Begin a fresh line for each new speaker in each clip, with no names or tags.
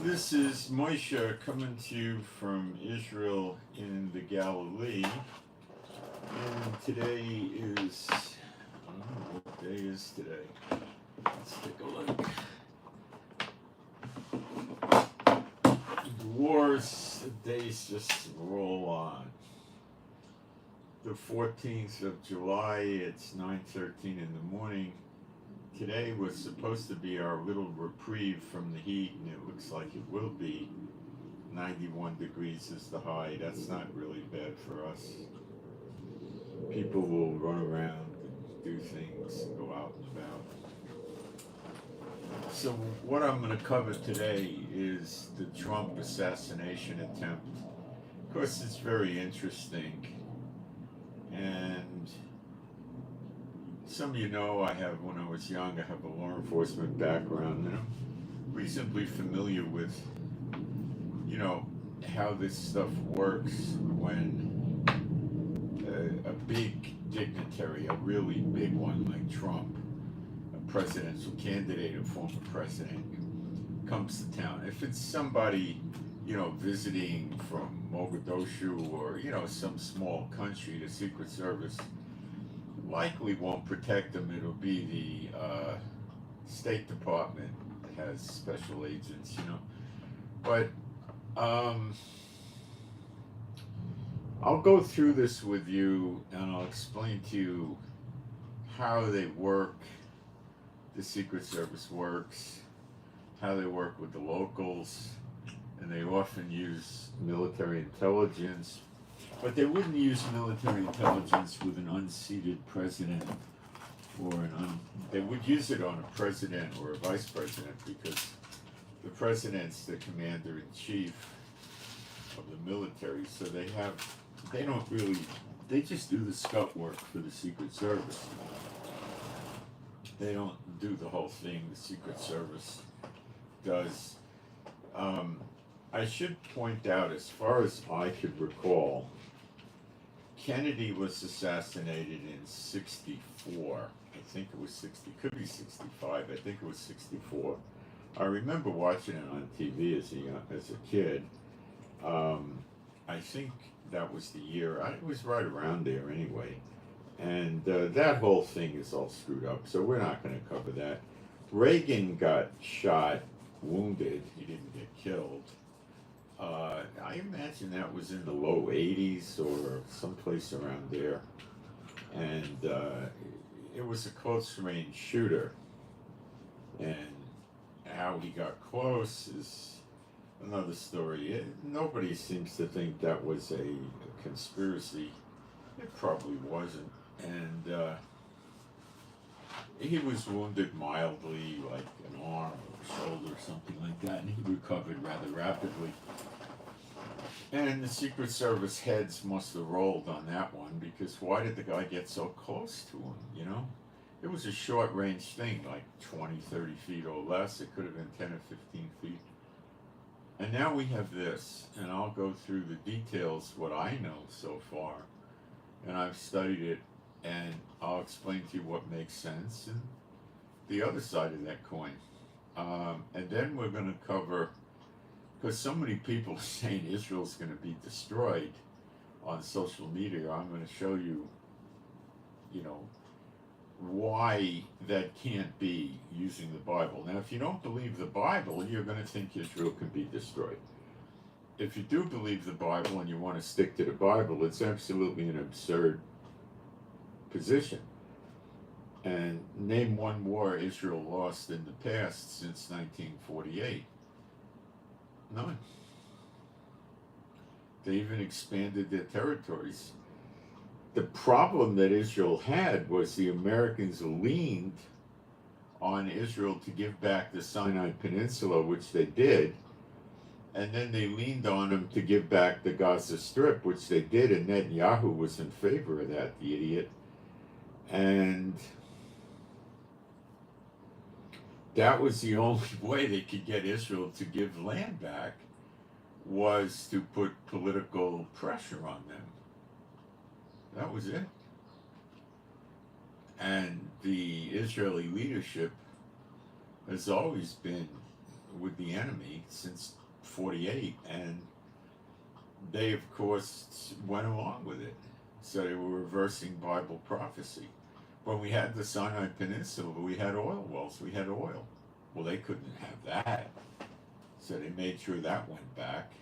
This is Moshe coming to you from Israel in the Galilee. And today is, I don't know what day is today. Let's take a look. The wars, the days just roll on. The 14th of July, it's 9:13 in the morning. Today was supposed to be our little reprieve from the heat, and it looks like it will be. 91 degrees is the high. That's not really bad for us. People will run around and do things and go out and about. So what I'm going to cover today is the Trump assassination attempt. Of course, it's very interesting. And some of you know when I was young, I have a law enforcement background, and I'm reasonably familiar with, how this stuff works when a big dignitary, a really big one like Trump, a presidential candidate, a former president, comes to town. If it's somebody, visiting from Mogadishu or, some small country, the Secret Service likely won't protect them. It'll be the State Department that has special agents, But I'll go through this with you and I'll explain to you how they work, the Secret Service works, how they work with the locals, and they often use military intelligence, but they wouldn't use military intelligence with an unseated president they would use it on a president or a vice president because the president's the commander-in-chief of the military, so they just do the scout work for the Secret Service. They don't do the whole thing the Secret Service does. I should point out, as far as I could recall, Kennedy was assassinated in 64. I think it was 60, could be 65, I think it was 64. I remember watching it on TV as a kid. I think that was the year, it was right around there anyway. And that whole thing is all screwed up, so we're not going to cover that. Reagan got shot, wounded, he didn't get killed. I imagine that was in the low 80s or someplace around there. And it was a close range shooter. And how he got close is another story. Nobody seems to think that was a conspiracy. It probably wasn't. And he was wounded mildly, like an arm or shoulder, something like that, and he recovered rather rapidly. And the Secret Service heads must have rolled on that one, because why did the guy get so close to him, It was a short range thing, like 20, 30 feet or less. It could have been 10 or 15 feet. And now we have this, and I'll go through the details, what I know so far. And I've studied it, and I'll explain to you what makes sense and the other side of that coin. And then we're going to cover, because so many people are saying Israel's going to be destroyed on social media. I'm going to show you, why that can't be using the Bible. Now, if you don't believe the Bible, you're going to think Israel can be destroyed. If you do believe the Bible and you want to stick to the Bible, it's absolutely an absurd position. And name one war Israel lost in the past since 1948. None. They even expanded their territories. The problem that Israel had was the Americans leaned on Israel to give back the Sinai Peninsula, which they did, and then they leaned on them to give back the Gaza Strip, which they did, and Netanyahu was in favor of that, the idiot. And that was the only way they could get Israel to give land back, was to put political pressure on them. That was it. And the Israeli leadership has always been with the enemy since 48, and they, of course, went along with it. So they were reversing Bible prophecy. When we had the Sinai Peninsula, we had oil wells, we had oil. Well, they couldn't have that. So they made sure that went back.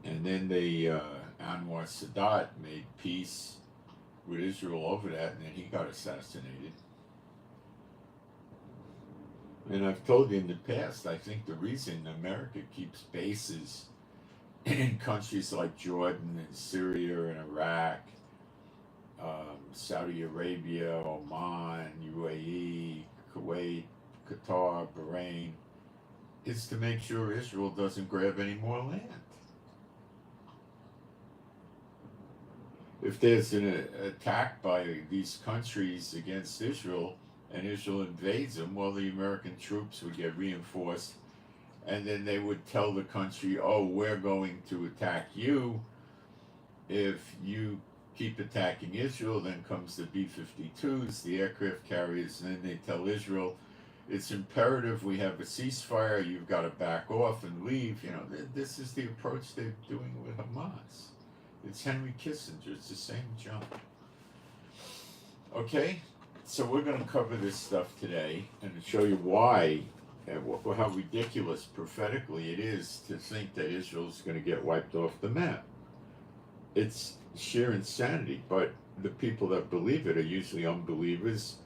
And then Anwar Sadat made peace with Israel over that, and then he got assassinated. And I've told you in the past, I think the reason America keeps bases in countries like Jordan and Syria and Iraq, Saudi Arabia, Oman, UAE, Kuwait, Qatar, Bahrain, is to make sure Israel doesn't grab any more land. If there's an attack by these countries against Israel and Israel invades them, well, the American troops would get reinforced, and then they would tell the country, oh, we're going to attack you. If you keep attacking Israel, then comes the B-52s, the aircraft carriers, and then they tell Israel, it's imperative we have a ceasefire, you've got to back off and leave. You know, this is the approach they're doing with Hamas. It's Henry Kissinger, it's the same junk. Okay, so we're going to cover this stuff today and show you why, and how ridiculous prophetically it is to think that Israel's going to get wiped off the map. It's sheer insanity, but the people that believe it are usually unbelievers,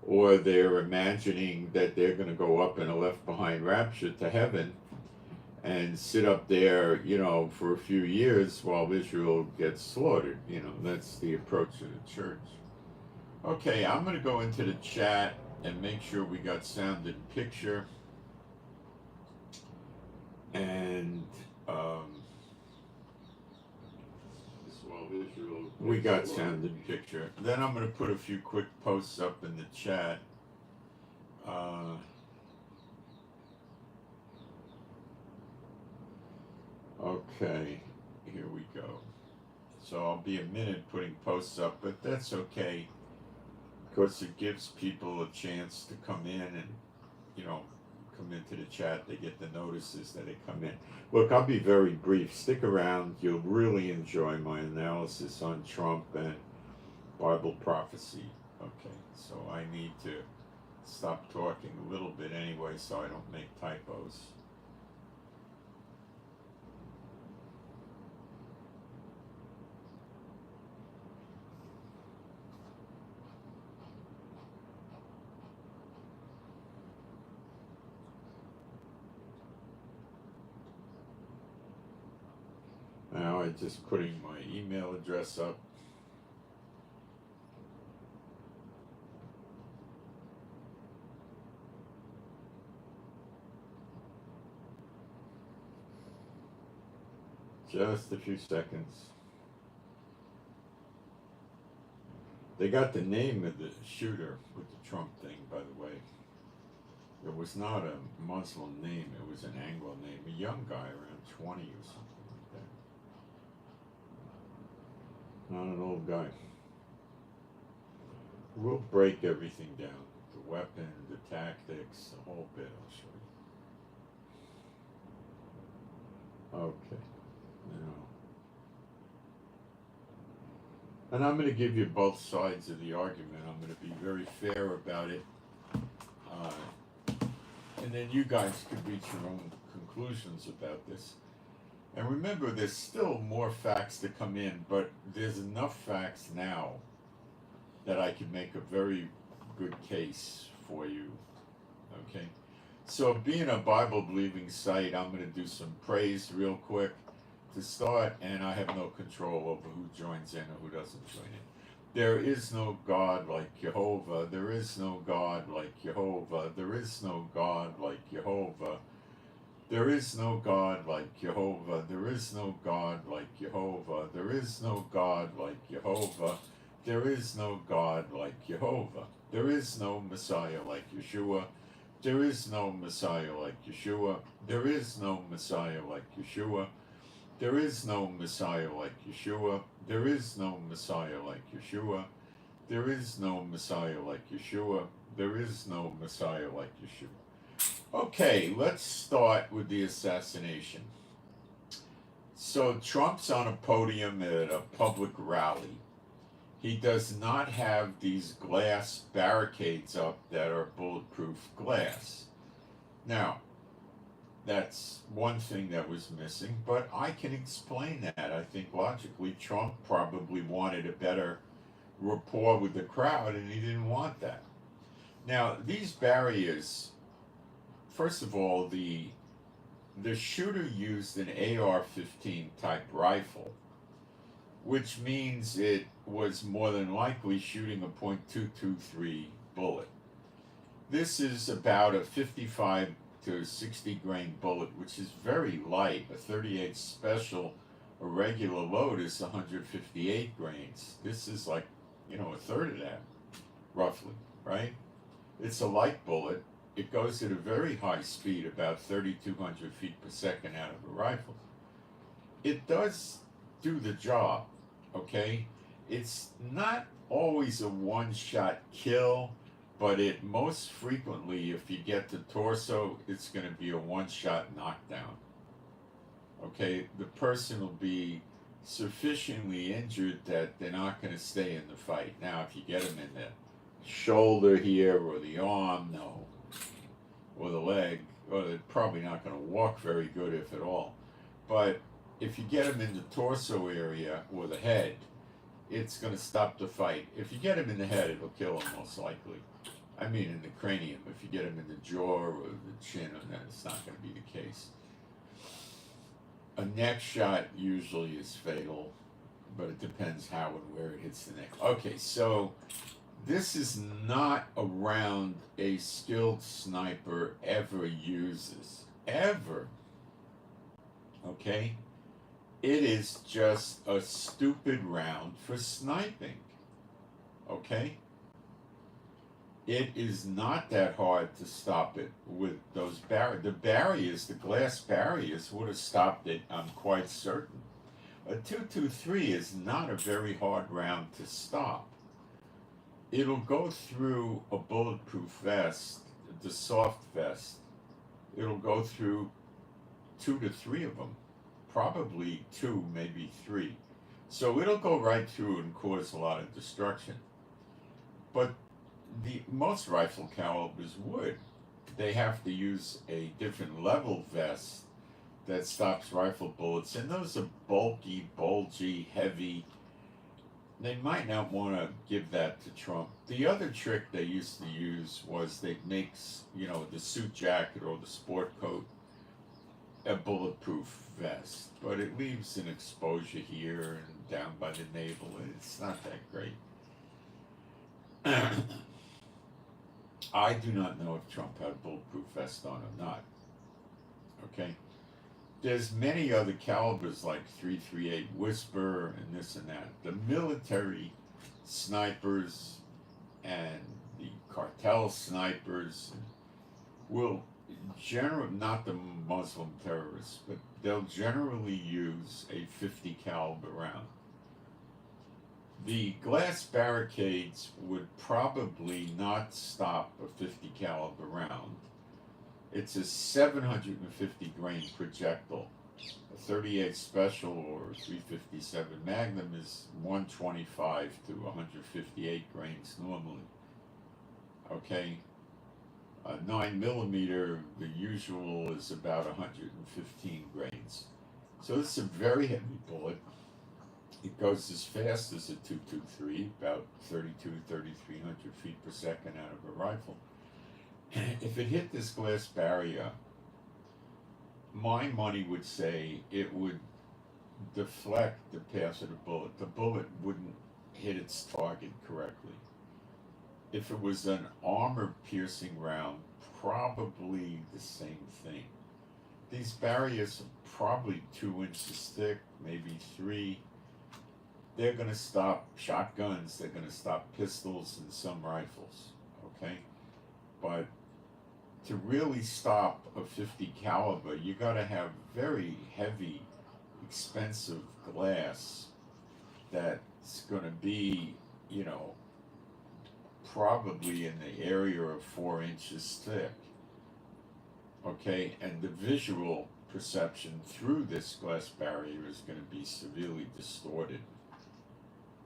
or they're imagining that they're going to go up in a left behind rapture to heaven and sit up there, you know, for a few years while Israel gets slaughtered. You know, that's the approach of the church. Okay, I'm going to go into the chat and make sure we got sound and picture. And we got sound and picture. Then I'm going to put a few quick posts up in the chat. Okay, here we go. So I'll be a minute putting posts up, but that's okay. Of course, it gives people a chance to come in and, you know, come into the chat. They get the notices that they come in. Look, I'll be very brief. Stick around. You'll really enjoy my analysis on Trump and Bible prophecy. Okay, so I need to stop talking a little bit anyway so I don't make typos. Now I'm just putting my email address up. Just a few seconds. They got the name of the shooter with the Trump thing, by the way. It was not a Muslim name, it was an Anglo name, a young guy around 20 or something. Not an old guy. We'll break everything down. The weapon, the tactics, the whole bit, I'll show you. Okay. Now. And I'm going to give you both sides of the argument. I'm going to be very fair about it. And then you guys could reach your own conclusions about this. And remember, there's still more facts to come in, but there's enough facts now that I can make a very good case for you. Okay? So, being a Bible-believing site, I'm going to do some praise real quick to start, and I have no control over who joins in or who doesn't join in. There is no God like Jehovah. There is no God like Jehovah. There is no God like Jehovah. There is no God like Jehovah. There is no God like Jehovah. There is no God like Jehovah. There is no God like Jehovah. There is no Messiah like Yeshua. There is no Messiah like Yeshua. There is no Messiah like Yeshua. There is no Messiah like Yeshua. There is no Messiah like Yeshua. There is no Messiah like Yeshua. There is no Messiah like Yeshua. Okay, let's start with the assassination. So Trump's on a podium at a public rally. He does not have these glass barricades up that are bulletproof glass. Now, that's one thing that was missing, but I can explain that. I think logically, Trump probably wanted a better rapport with the crowd, and he didn't want that. Now, these barriers, first of all, the shooter used an AR-15 type rifle, which means it was more than likely shooting a .223 bullet. This is about a 55 to 60 grain bullet, which is very light. A 38 special, a regular load is 158 grains. This is like, a third of that, roughly, right? It's a light bullet. It goes at a very high speed, about 3,200 feet per second out of a rifle. It does do the job, okay? It's not always a one-shot kill, but it most frequently, if you get the torso, it's going to be a one-shot knockdown. Okay, the person will be sufficiently injured that they're not going to stay in the fight. Now, if you get them in the shoulder here, or the arm, no, or the leg, or they're probably not going to walk very good, if at all. But if you get them in the torso area or the head, it's going to stop the fight. If you get him in the head, it'll kill him most likely. I mean in the cranium. If you get him in the jaw or the chin, then it's not going to be the case. A neck shot usually is fatal, but it depends how and where it hits the neck. Okay, so this is not a round a skilled sniper ever uses. Ever. Okay? It is just a stupid round for sniping. Okay? It is not that hard to stop it with those barriers. The barriers, the glass barriers, would have stopped it, I'm quite certain. A .223 is not a very hard round to stop. It'll go through a bulletproof vest, the soft vest. It'll go through 2 to 3 of them. Probably 2, maybe 3. So it'll go right through and cause a lot of destruction. But most rifle calibers would. They have to use a different level vest that stops rifle bullets, and those are bulky, bulgy, heavy. They might not want to give that to Trump. The other trick they used to use was they make, the suit jacket or the sport coat a bulletproof vest, but it leaves an exposure here and down by the navel. It's not that great. I do not know if Trump had a bulletproof vest on or not. Okay? There's many other calibers like 338 Whisper and this and that. The military snipers and the cartel snipers will not the Muslim terrorists, but they'll generally use a 50 caliber round. The glass barricades would probably not stop a 50 caliber round. It's a 750 grain projectile. A 38 special or 357 Magnum is 125 to 158 grains normally. Okay? A 9mm, the usual is about 115 grains. So this is a very heavy bullet. It goes as fast as a .223, about 3,300 feet per second out of a rifle. If it hit this glass barrier, my money would say it would deflect the path of the bullet. The bullet wouldn't hit its target correctly. If it was an armor-piercing round, probably the same thing. These barriers are probably 2 inches thick, maybe 3. They're going to stop shotguns, they're going to stop pistols and some rifles, okay? But to really stop a 50 caliber, you got to have very heavy, expensive glass that's going to be, probably in the area of 4 inches thick. okay? And the visual perception through this glass barrier is going to be severely distorted.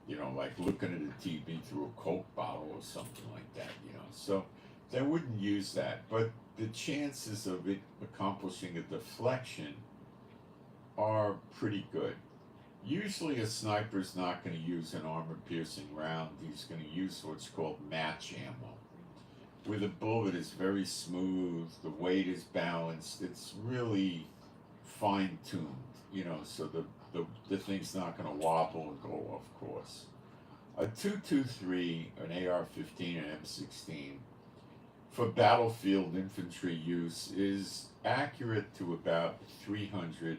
You know, like looking at a TV through a Coke bottle or something like that, you know. So they wouldn't use that. But the chances of it accomplishing a deflection are pretty good. Usually a sniper's not going to use an armor-piercing round. He's going to use what's called match ammo, where the bullet is very smooth, the weight is balanced, it's really fine-tuned, you know, so the thing's not going to wobble and go off course. A 223, an AR-15, and M16 for battlefield infantry use is accurate to about 300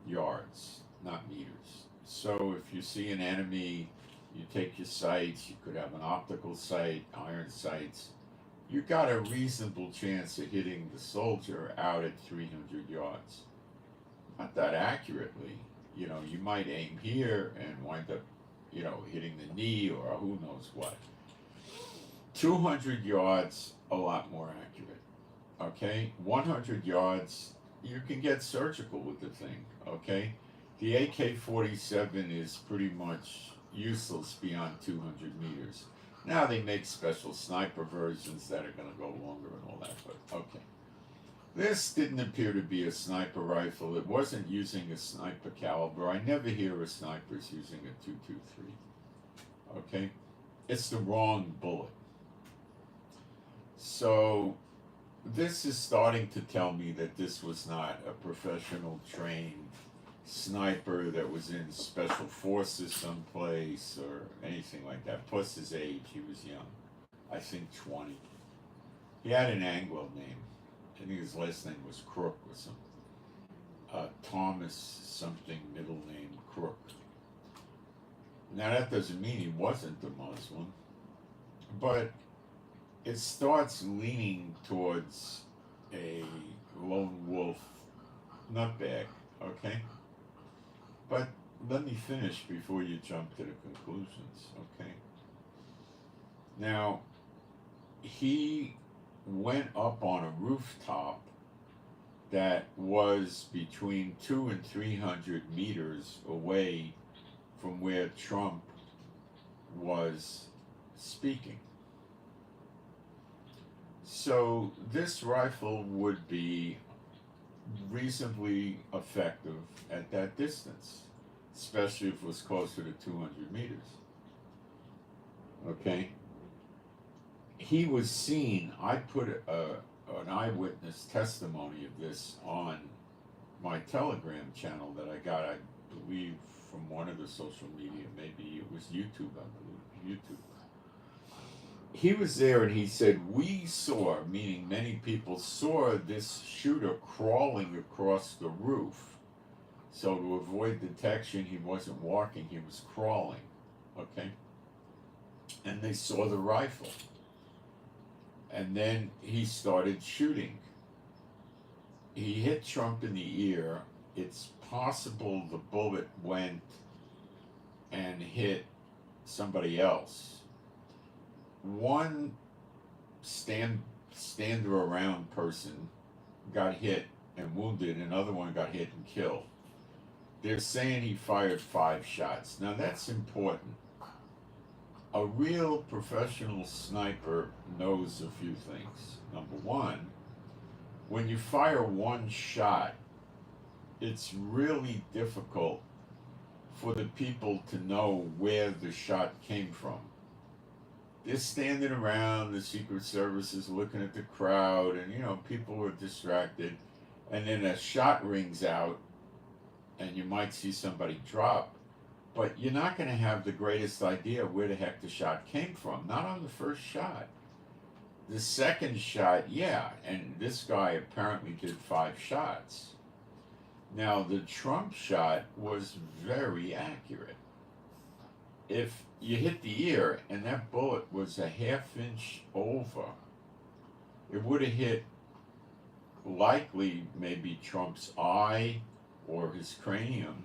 yards, not meters. So if you see an enemy, you take your sights, you could have an optical sight, iron sights, you got a reasonable chance of hitting the soldier out at 300 yards. Not that accurately, you know, you might aim here and wind up, you know, hitting the knee or who knows what. 200 yards, a lot more accurate, okay? 100 yards, you can get surgical with the thing, okay? The AK-47 is pretty much useless beyond 200 meters. Now they make special sniper versions that are going to go longer and all that, but okay. This didn't appear to be a sniper rifle. It wasn't using a sniper caliber. I never hear of snipers using a 223. Okay? It's the wrong bullet. So this is starting to tell me that this was not a professional trained sniper that was in special forces someplace or anything like that. Plus his age, he was young. I think 20. He had an Anglo name. I think his last name was Crook or something. Thomas something, middle name Crook. Now that doesn't mean he wasn't a Muslim, but it starts leaning towards a lone wolf nutbag, okay? But let me finish before you jump to the conclusions, okay? Now, he went up on a rooftop that was between 200 and 300 meters away from where Trump was speaking. So this rifle would be reasonably effective at that distance, especially if it was closer to 200 meters. Okay? He was seen, I put an eyewitness testimony of this on my Telegram channel that I got, I believe, from one of the social media, maybe it was YouTube, I believe, YouTube. He was there and he said, we saw, meaning many people saw this shooter crawling across the roof. So to avoid detection, he wasn't walking, he was crawling, okay? And they saw the rifle. And then he started shooting. He hit Trump in the ear. It's possible the bullet went and hit somebody else. One stander around person got hit and wounded, another one got hit and killed. They're saying he fired 5 shots. Now that's important. A real professional sniper knows a few things. Number one, when you fire 1 shot, it's really difficult for the people to know where the shot came from. They're standing around, the Secret Service is looking at the crowd, and you know, people are distracted, and then a shot rings out, and you might see somebody drop, but you're not going to have the greatest idea where the heck the shot came from, not on the first shot. The second shot, yeah, and this guy apparently did 5 shots. Now, the Trump shot was very accurate. If you hit the ear and that bullet was a 1/2 inch over, it would have hit likely maybe Trump's eye or his cranium,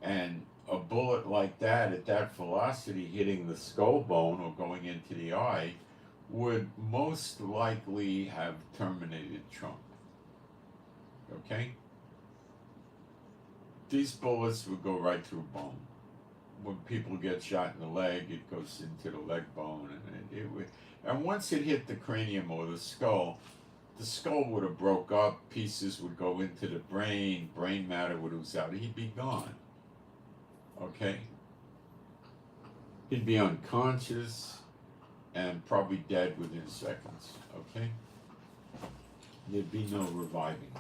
and a bullet like that at that velocity hitting the skull bone or going into the eye would most likely have terminated Trump. Okay? These bullets would go right through bone. When people get shot in the leg, it goes into the leg bone, and it would. And once it hit the cranium or the skull would have broke up. Pieces would go into the brain. Brain matter would ooze out. He'd be gone. Okay. He'd be unconscious and probably dead within seconds. Okay. There'd be no reviving.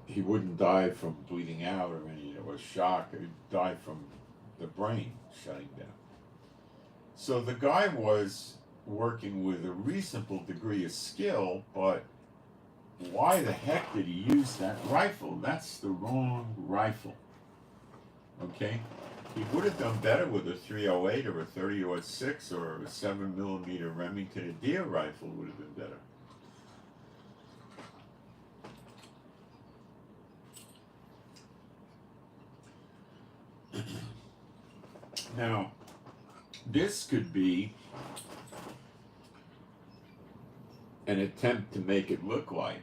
He wouldn't die from bleeding out or any or shock. He'd die from the brain shutting down. So the guy was working with a reasonable degree of skill, but why the heck did he use that rifle? That's the wrong rifle. Okay? He would have done better with a 308 or a 30-06 or a 7mm Remington. A deer rifle would have been better. Now, this could be an attempt to make it look like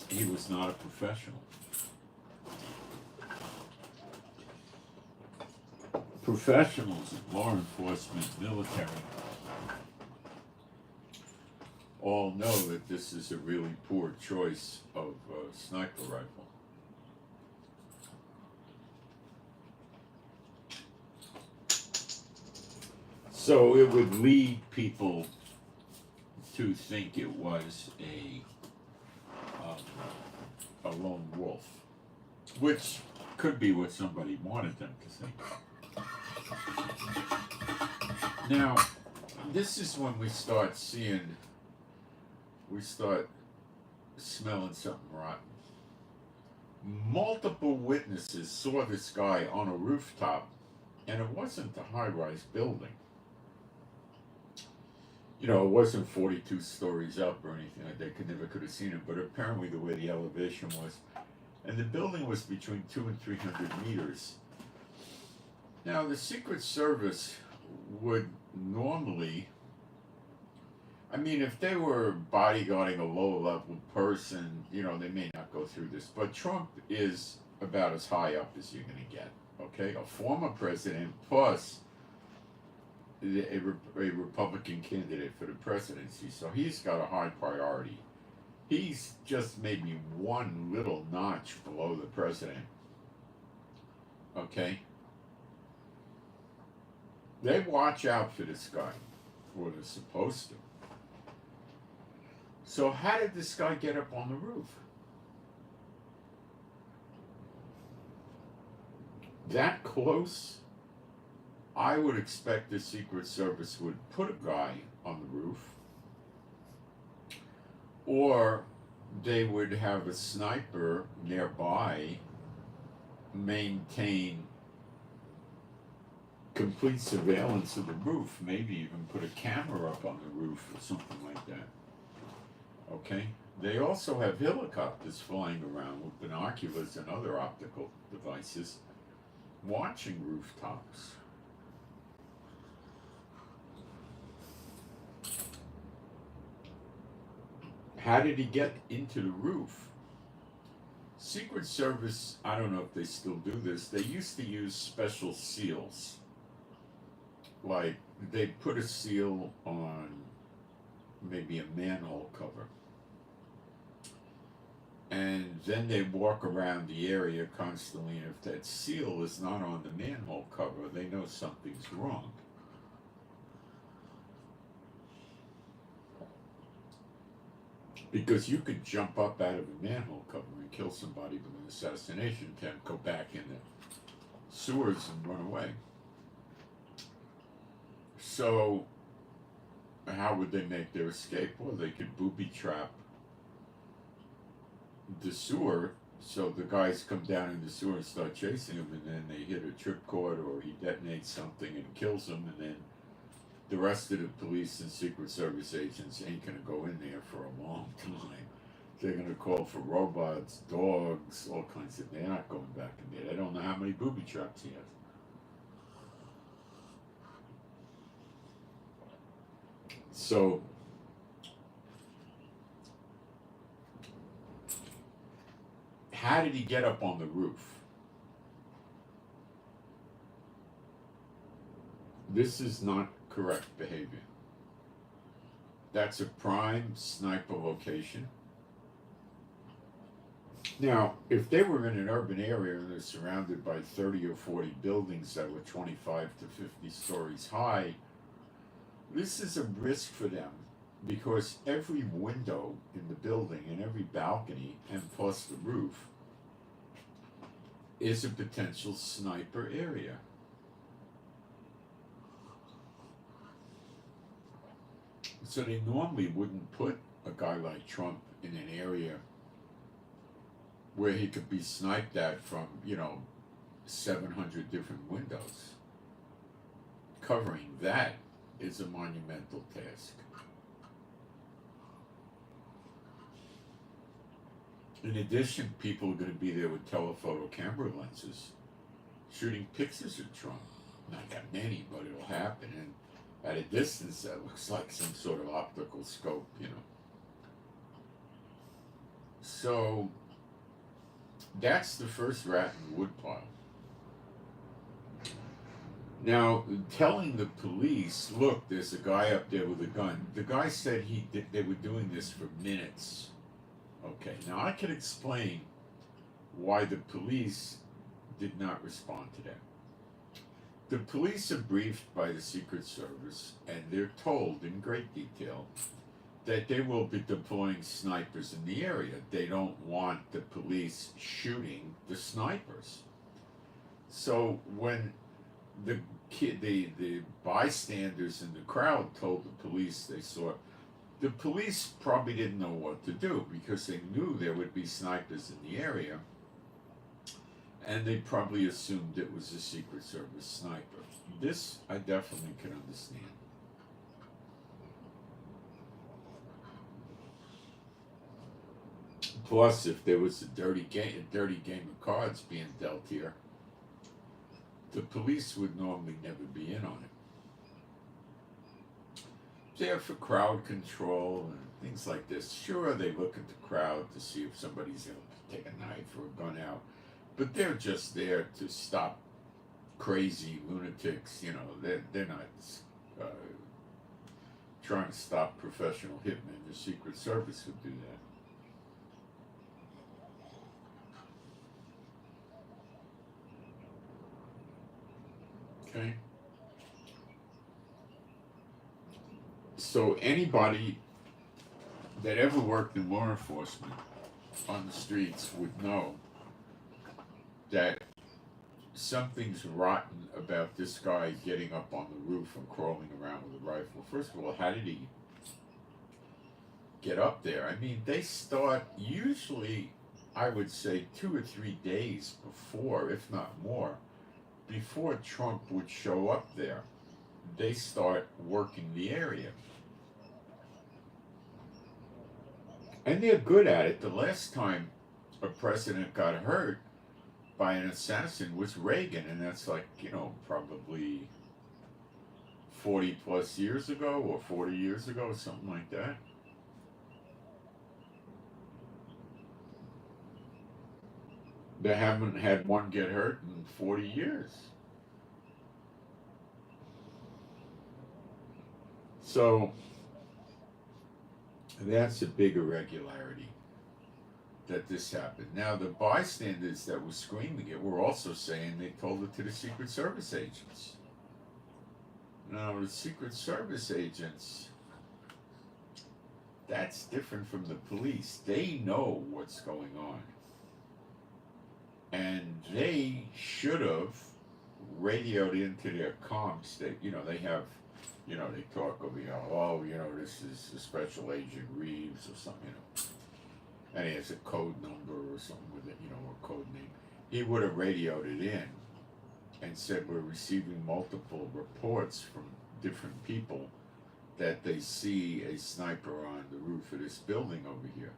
he was not a professional. Professionals in law enforcement, military, all know that this is a really poor choice of a sniper rifle. So it would lead people to think it was a lone wolf, which could be what somebody wanted them to think. Now, this is when we start smelling something rotten. Multiple witnesses saw this guy on a rooftop, and it wasn't a high-rise building. You know, it wasn't 42 stories up or anything like that. Never could have seen it, but apparently the way the elevation was. And the building was between 200 and 300 meters. Now, the Secret Service would normally, I mean, if they were bodyguarding a low-level person, you know, they may not go through this. But Trump is about as high up as you're going to get, okay? A former president plus a Republican candidate for the presidency, so he's got a high priority. He's just maybe one little notch below the president. Okay? They watch out for this guy, or they're supposed to. So how did this guy get up on the roof? That close? I would expect the Secret Service would put a guy on the roof, or they would have a sniper nearby maintain complete surveillance of the roof, maybe even put a camera up on the roof or something like that. Okay? They also have helicopters flying around with binoculars and other optical devices watching rooftops. How did he get into the roof? Secret Service, I don't know if they still do this, they used to use special seals. Like, they'd put a seal on maybe a manhole cover. And then they walk around the area constantly, and if that seal is not on the manhole cover, they know something's wrong. Because you could jump up out of a manhole cover and kill somebody with an assassination attempt, go back in the sewers and run away. So, how would they make their escape? Well, they could booby trap the sewer, so the guys come down in the sewer and start chasing him, and then they hit a tripcord or he detonates something and kills them, and then the rest of the police and Secret Service agents ain't going to go in there for a long time. They're going to call for robots, dogs, all kinds of. They're not going back in there. They don't know how many booby traps he has. So how did he get up on the roof? This is not correct behavior. That's a prime sniper location. Now, if they were in an urban area and they're surrounded by 30 or 40 buildings that were 25 to 50 stories high, this is a risk for them because every window in the building and every balcony and plus the roof is a potential sniper area. So they normally wouldn't put a guy like Trump in an area where he could be sniped at from, 700 different windows. Covering that is a monumental task. In addition, people are going to be there with telephoto camera lenses shooting pictures of Trump. Not that many, but it'll happen. And at a distance, that looks like some sort of optical scope, So, that's the first rat in the woodpile. Now, telling the police, look, there's a guy up there with a gun. The guy said they were doing this for minutes. Okay, now I can explain why the police did not respond to that. The police are briefed by the Secret Service, and they're told in great detail that they will be deploying snipers in the area. They don't want the police shooting the snipers. So when the bystanders in the crowd told the police they saw, the police probably didn't know what to do because they knew there would be snipers in the area, and they probably assumed it was a Secret Service sniper. This I definitely can understand. Plus, if there was a dirty game of cards being dealt here, the police would normally never be in on it. There for crowd control and things like this. Sure, they look at the crowd to see if somebody's going to take a knife or a gun out, but they're just there to stop crazy lunatics. They're not trying to stop professional hitmen. The Secret Service would do that. Okay. So anybody that ever worked in law enforcement on the streets would know that something's rotten about this guy getting up on the roof and crawling around with a rifle. First of all, how did he get up there? I mean, they start usually, I would say, 2 or 3 days before, if not more, before Trump would show up there. They start working the area. And they're good at it. The last time a president got hurt by an assassin was Reagan, and that's like, probably 40 plus years ago or 40 years ago, something like that. They haven't had one get hurt in 40 years. So that's a big irregularity that this happened. Now, the bystanders that were screaming it were also saying they told it to the Secret Service agents. Now, the Secret Service agents, that's different from the police. They know what's going on. And they should have radioed into their comms that, they have, they talk over here, this is a Special Agent Reeves or something, and he has a code number or something with it, a code name. He would have radioed it in and said, we're receiving multiple reports from different people that they see a sniper on the roof of this building over here.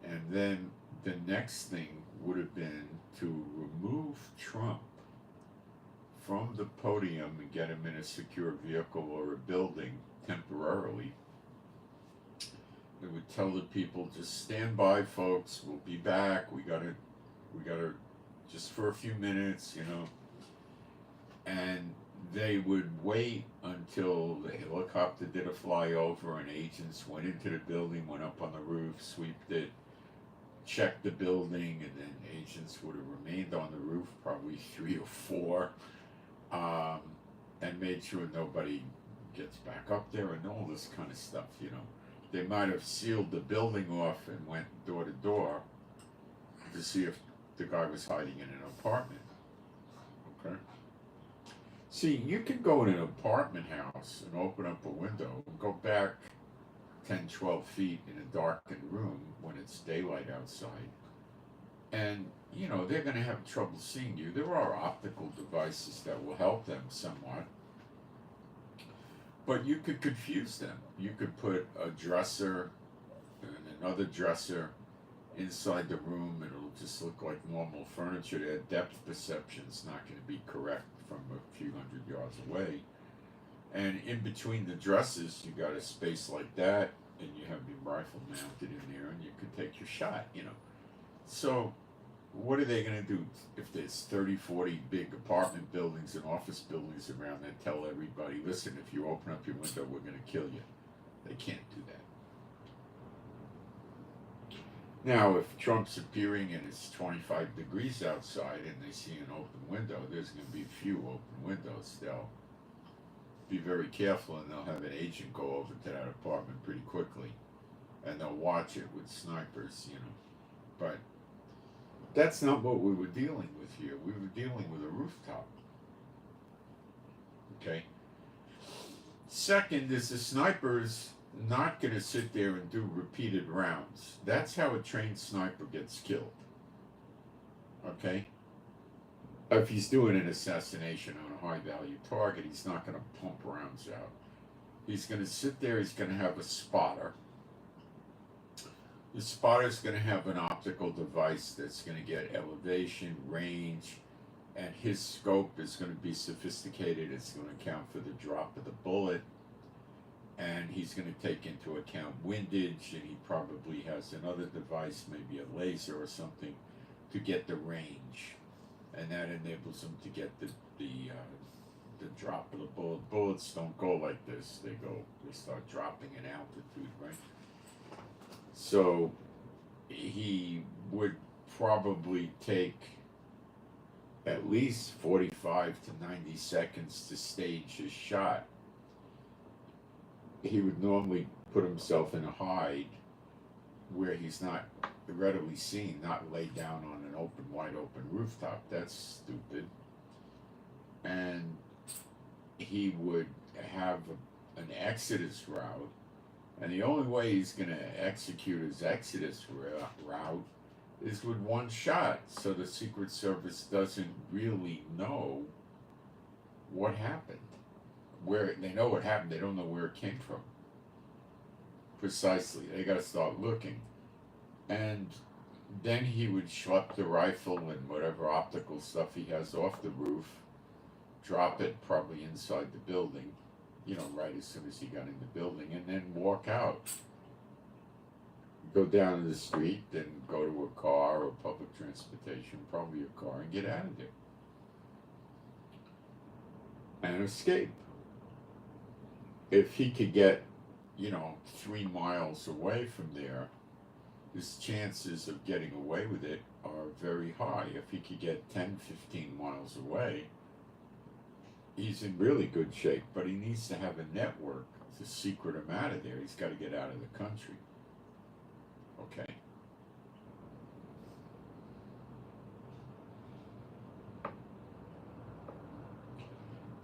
And then the next thing would have been to remove Trump from the podium and get him in a secure vehicle or a building temporarily. They would tell the people, just stand by, folks, we'll be back, we gotta, just for a few minutes, you know. And they would wait until the helicopter did a flyover and agents went into the building, went up on the roof, sweeped it, checked the building, and then agents would have remained on the roof, probably 3 or 4, and made sure nobody gets back up there and all this kind of stuff, you know. They might have sealed the building off and went door to door to see if the guy was hiding in an apartment. Okay? See, you can go in an apartment house and open up a window and go back 10, 12 feet in a darkened room when it's daylight outside. And, you know, they're going to have trouble seeing you. There are optical devices that will help them somewhat. But you could confuse them. You could put a dresser and another dresser inside the room, and it'll just look like normal furniture. Their depth perception's not going to be correct from a few hundred yards away. And in between the dressers, you got a space like that, and you have your rifle mounted in there, and you can take your shot, you know. So what are they going to do if there's 30, 40 big apartment buildings and office buildings around that tell everybody, listen, if you open up your window, we're going to kill you? They can't do that. Now, if Trump's appearing and it's 25 degrees outside and they see an open window, there's going to be few open windows. They'll be very careful, and they'll have an agent go over to that apartment pretty quickly, and they'll watch it with snipers, you know. But that's not what we were dealing with here. We were dealing with a rooftop. Okay? Second is the sniper's not going to sit there and do repeated rounds. That's how a trained sniper gets killed. Okay? If he's doing an assassination on a high-value target, he's not going to pump rounds out. He's going to sit there, he's going to have a spotter. The spotter's going to have an optical device that's going to get elevation, range, and his scope is going to be sophisticated. It's going to account for the drop of the bullet, and he's going to take into account windage, and he probably has another device, maybe a laser or something, to get the range, and that enables him to get the drop of the bullet. Bullets don't go like this. They start dropping in altitude, right? So he would probably take at least 45 to 90 seconds to stage his shot. He would normally put himself in a hide where he's not readily seen, not lay down on an open, wide open rooftop. That's stupid. And he would have an exodus route. And the only way he's going to execute his exodus route is with one shot, so the Secret Service doesn't really know what happened. Where they know what happened, they don't know where it came from. Precisely, they got to start looking. And then he would schlep the rifle and whatever optical stuff he has off the roof, drop it probably inside the building, you know, right as soon as he got in the building, and then walk out. Go down to the street, then go to a car or public transportation, probably a car, and get out of there. And escape. If he could get, 3 miles away from there, his chances of getting away with it are very high. If he could get 10, 15 miles away, he's in really good shape, but he needs to have a network to secret him out of there. He's got to get out of the country. Okay.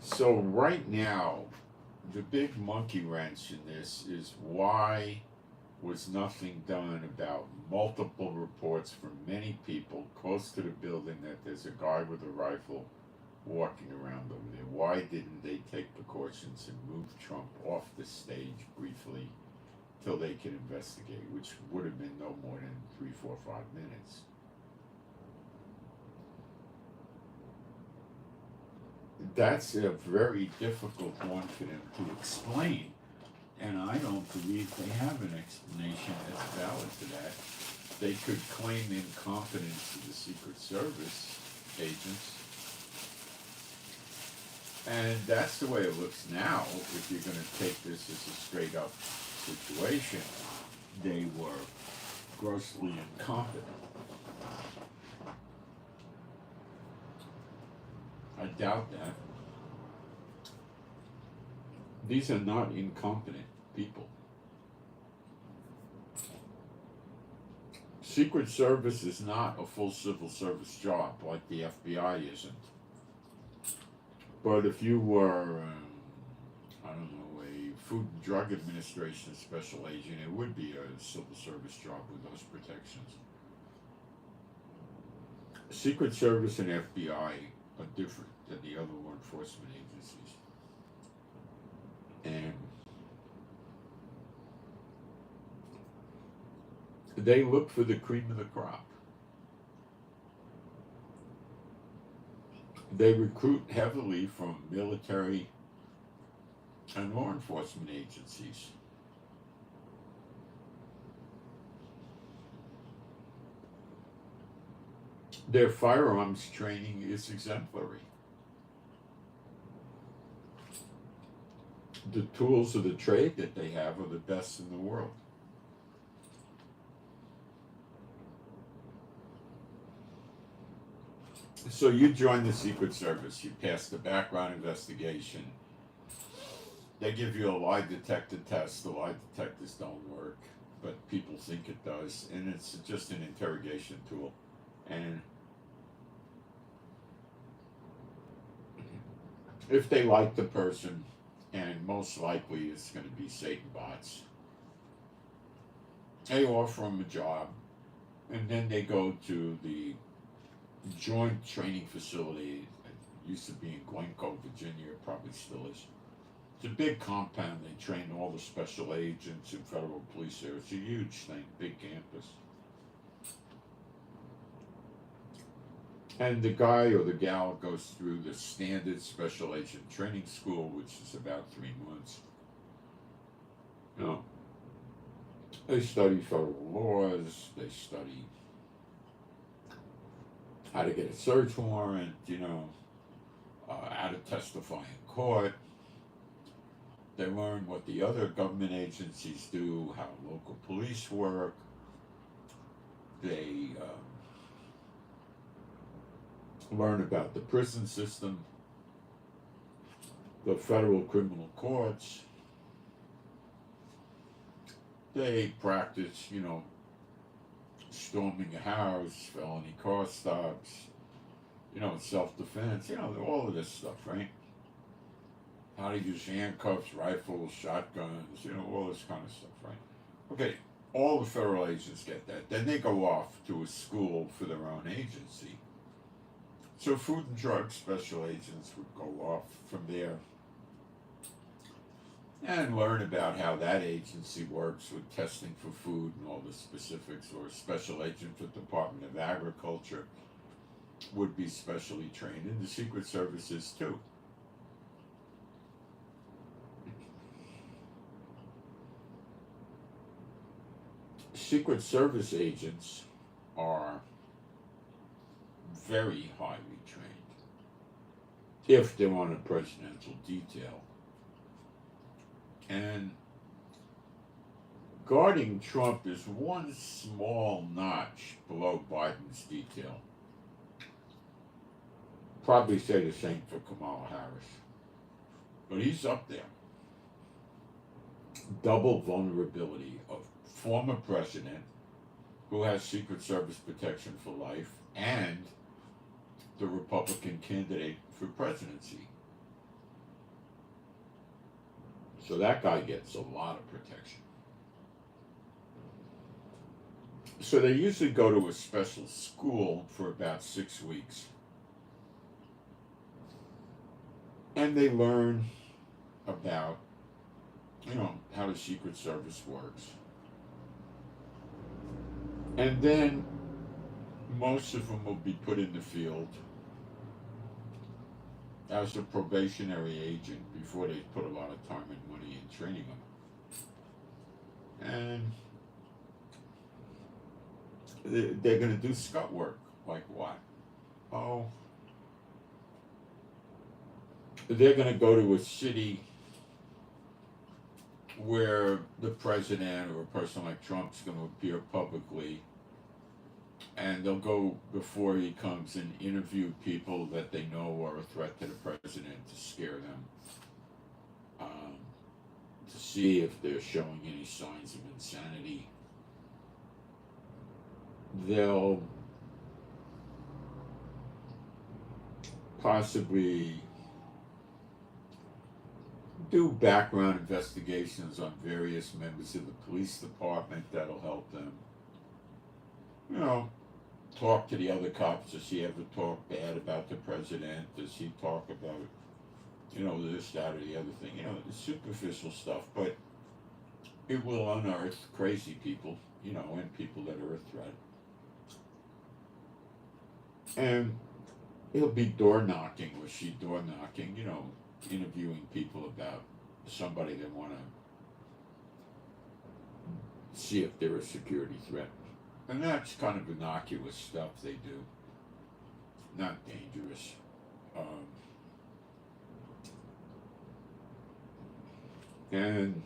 So right now, the big monkey wrench in this is why was nothing done about multiple reports from many people close to the building that there's a guy with a rifle walking around over there. Why didn't they take precautions and move Trump off the stage briefly till they could investigate, which would have been no more than 3, 4, 5 minutes? That's a very difficult one for them to explain. and I don't believe they have an explanation that's valid to that. They could claim incompetence to the Secret Service agents, and that's the way it looks now. If you're going to take this as a straight up situation, they were grossly incompetent. I doubt that. These are not incompetent people. Secret Service is not a full civil service job like the FBI isn't. But if you were, I don't know, a Food and Drug Administration special agent, it would be a civil service job with those protections. Secret Service and FBI are different than the other law enforcement agencies. And they look for the cream of the crop. They recruit heavily from military and law enforcement agencies. Their firearms training is exemplary. The tools of the trade that they have are the best in the world. So you join the Secret Service, you pass the background investigation, they give you a lie detector test. The lie detectors don't work, but people think it does, and it's just an interrogation tool. And if they like the person, and most likely it's going to be Satan bots, they offer them a job, and then they go to the joint training facility. It used to be in Glencoe, Virginia, it probably still is. It's a big compound. They train all the special agents and federal police there. It's a huge thing, big campus. And the guy or the gal goes through the standard special agent training school, which is about 3 months. You know, they study federal laws, they study how to get a search warrant, you know, how to testify in court. They learn what the other government agencies do, how local police work. They learn about the prison system, the federal criminal courts. They practice, you know, storming a house, felony car stops, you know, self-defense, you know, all of this stuff, right? How to use handcuffs, rifles, shotguns, you know, all this kind of stuff, right? Okay, all the federal agents get that. Then they go off to a school for their own agency. So food and drug special agents would go off from there and learn about how that agency works with testing for food and all the specifics, or a special agent for the Department of Agriculture would be specially trained, and the Secret Service is too. Secret Service agents are very highly trained if they're on a presidential detail. And guarding Trump is one small notch below Biden's detail. Probably say the same for Kamala Harris. But he's up there. Double vulnerability of former president who has Secret Service protection for life and the Republican candidate for presidency. So that guy gets a lot of protection. So they usually go to a special school for about 6 weeks. And they learn about, you know, how the Secret Service works. And then most of them will be put in the field as a probationary agent before they put a lot of time and money in training them. And they're going to do scut work. Like what? Oh, they're going to go to a city where the president or a person like Trump's going to appear publicly, and they'll go before he comes and interview people that they know are a threat to the president to scare them, to see if they're showing any signs of insanity. They'll possibly do background investigations on various members of the police department. That'll help them. You know, talk to the other cops. Does he ever talk bad about the president? Does he talk about, this, that, or the other thing? The superficial stuff, but it will unearth crazy people, and people that are a threat. And he'll be door knocking, or she door knocking, interviewing people about somebody they want to see if they're a security threat. And that's kind of innocuous stuff they do. Not dangerous. And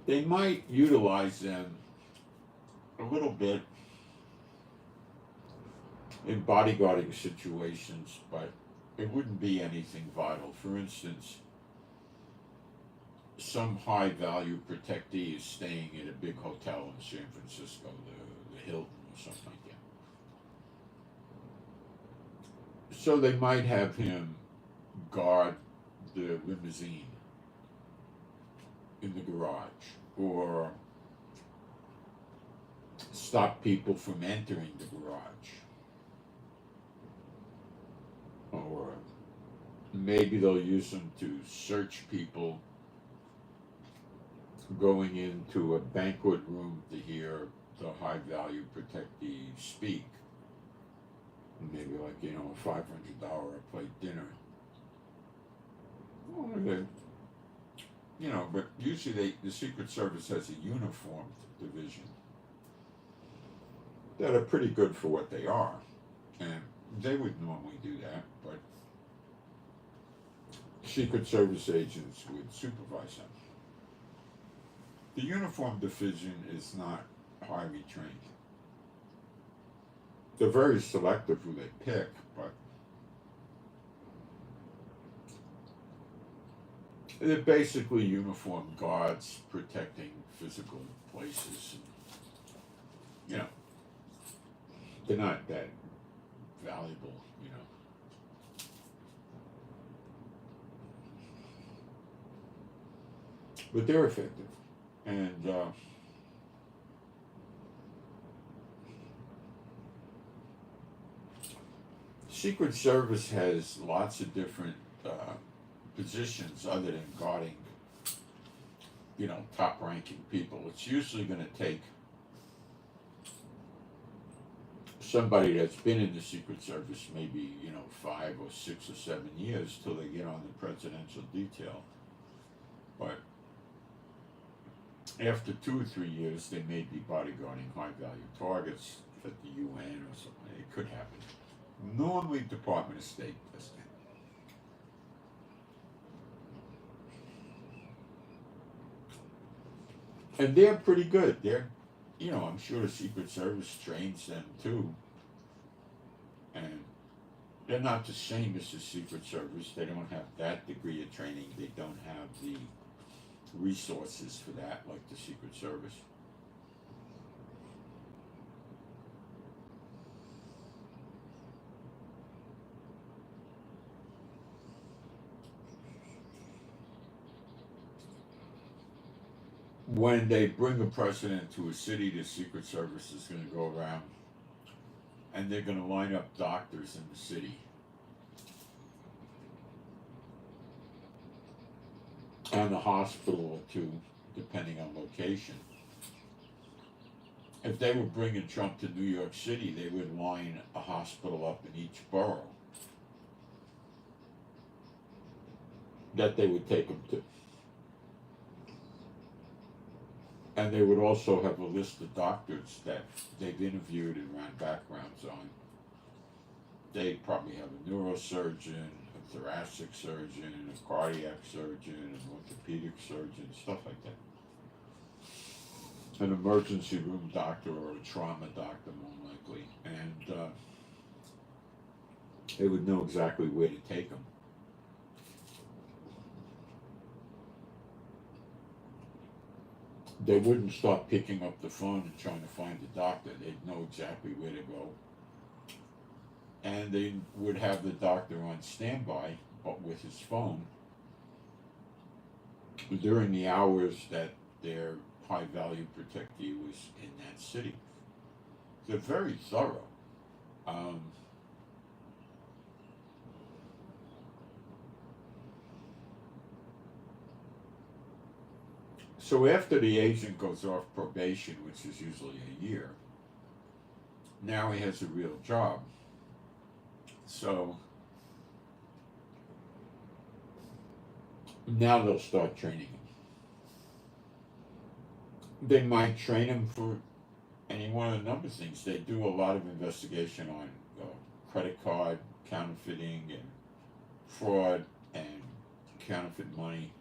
they might utilize them a little bit in bodyguarding situations, but it wouldn't be anything vital. For instance, some high value protectee is staying in a big hotel in San Francisco, the Hilton or something like that. So they might have him guard the limousine in the garage, or stop people from entering the garage. Or maybe they'll use them to search people going into a banquet room to hear the high value protectee speak. Maybe like, a $500 a plate dinner. Well, but usually the Secret Service has a uniformed division that are pretty good for what they are. And they would normally do that, but Secret Service agents would supervise them. The uniform division is not highly trained. They're very selective who they pick, but they're basically uniformed guards protecting physical places. They're not that valuable, but they're effective. And Secret Service has lots of different positions other than guarding, top-ranking people. It's usually going to take somebody that's been in the Secret Service maybe, 5 or 6 or 7 years till they get on the presidential detail. But after 2 or 3 years, they may be bodyguarding high-value targets at the UN or something. It could happen. Normally, Department of State does that. And they're pretty good. They're, I'm sure the Secret Service trains them too. And they're not the same as the Secret Service. They don't have that degree of training. They don't have the resources for that like the Secret Service. When they bring a president to a city, the Secret Service is going to go around and they're going to line up doctors in the city. And a hospital or two, depending on location. If they were bringing Trump to New York City, they would line a hospital up in each borough that they would take him to. And they would also have a list of doctors that they've interviewed and ran backgrounds on. They'd probably have a neurosurgeon, a thoracic surgeon, a cardiac surgeon, an orthopedic surgeon, stuff like that. An emergency room doctor or a trauma doctor, more likely. And they would know exactly where to take them. They wouldn't start picking up the phone and trying to find the doctor. They'd know exactly where to go. And they would have the doctor on standby, but with his phone, during the hours that their high-value protectee was in that city. They're very thorough. So after the agent goes off probation, which is usually a year, now he has a real job. So now they'll start training him. They might train him for any one of a number of things. They do a lot of investigation on credit card counterfeiting and fraud and counterfeit money.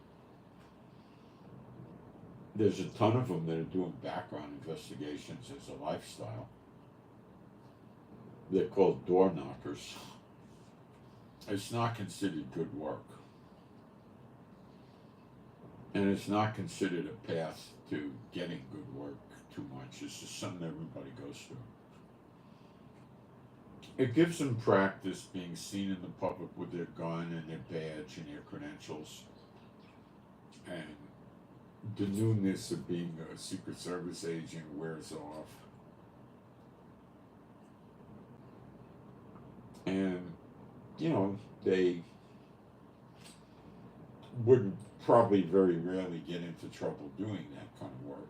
There's a ton of them that are doing background investigations as a lifestyle. They're called door knockers. It's not considered good work. And it's not considered a path to getting good work too much. It's just something everybody goes through. It gives them practice being seen in the public with their gun and their badge and their credentials. And the newness of being a Secret Service agent wears off. And, you know, they would probably very rarely get into trouble doing that kind of work.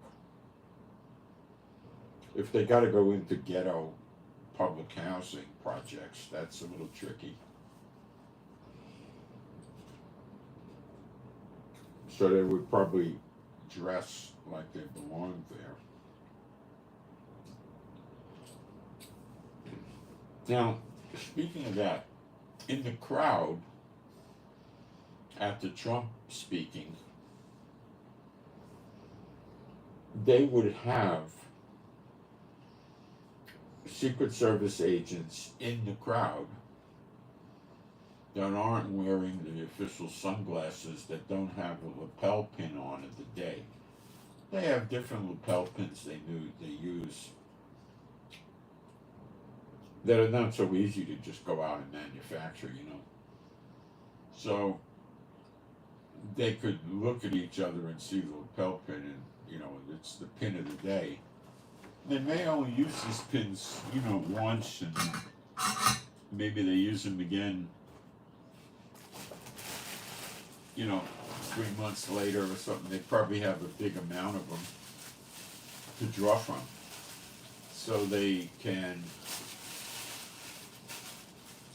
If they got to go into ghetto public housing projects, that's a little tricky. So they would probably dress like they belonged there. Now, speaking of that, in the crowd at the Trump speaking, they would have Secret Service agents in the crowd that aren't wearing the official sunglasses, that don't have a lapel pin on at the day. They have different lapel pins they use that are not so easy to just go out and manufacture, you know. So they could look at each other and see the lapel pin, and, you know, it's the pin of the day. They may only use these pins, you know, once, and maybe they use them again, you know, 3 months later or something. They probably have a big amount of them to draw from, so they can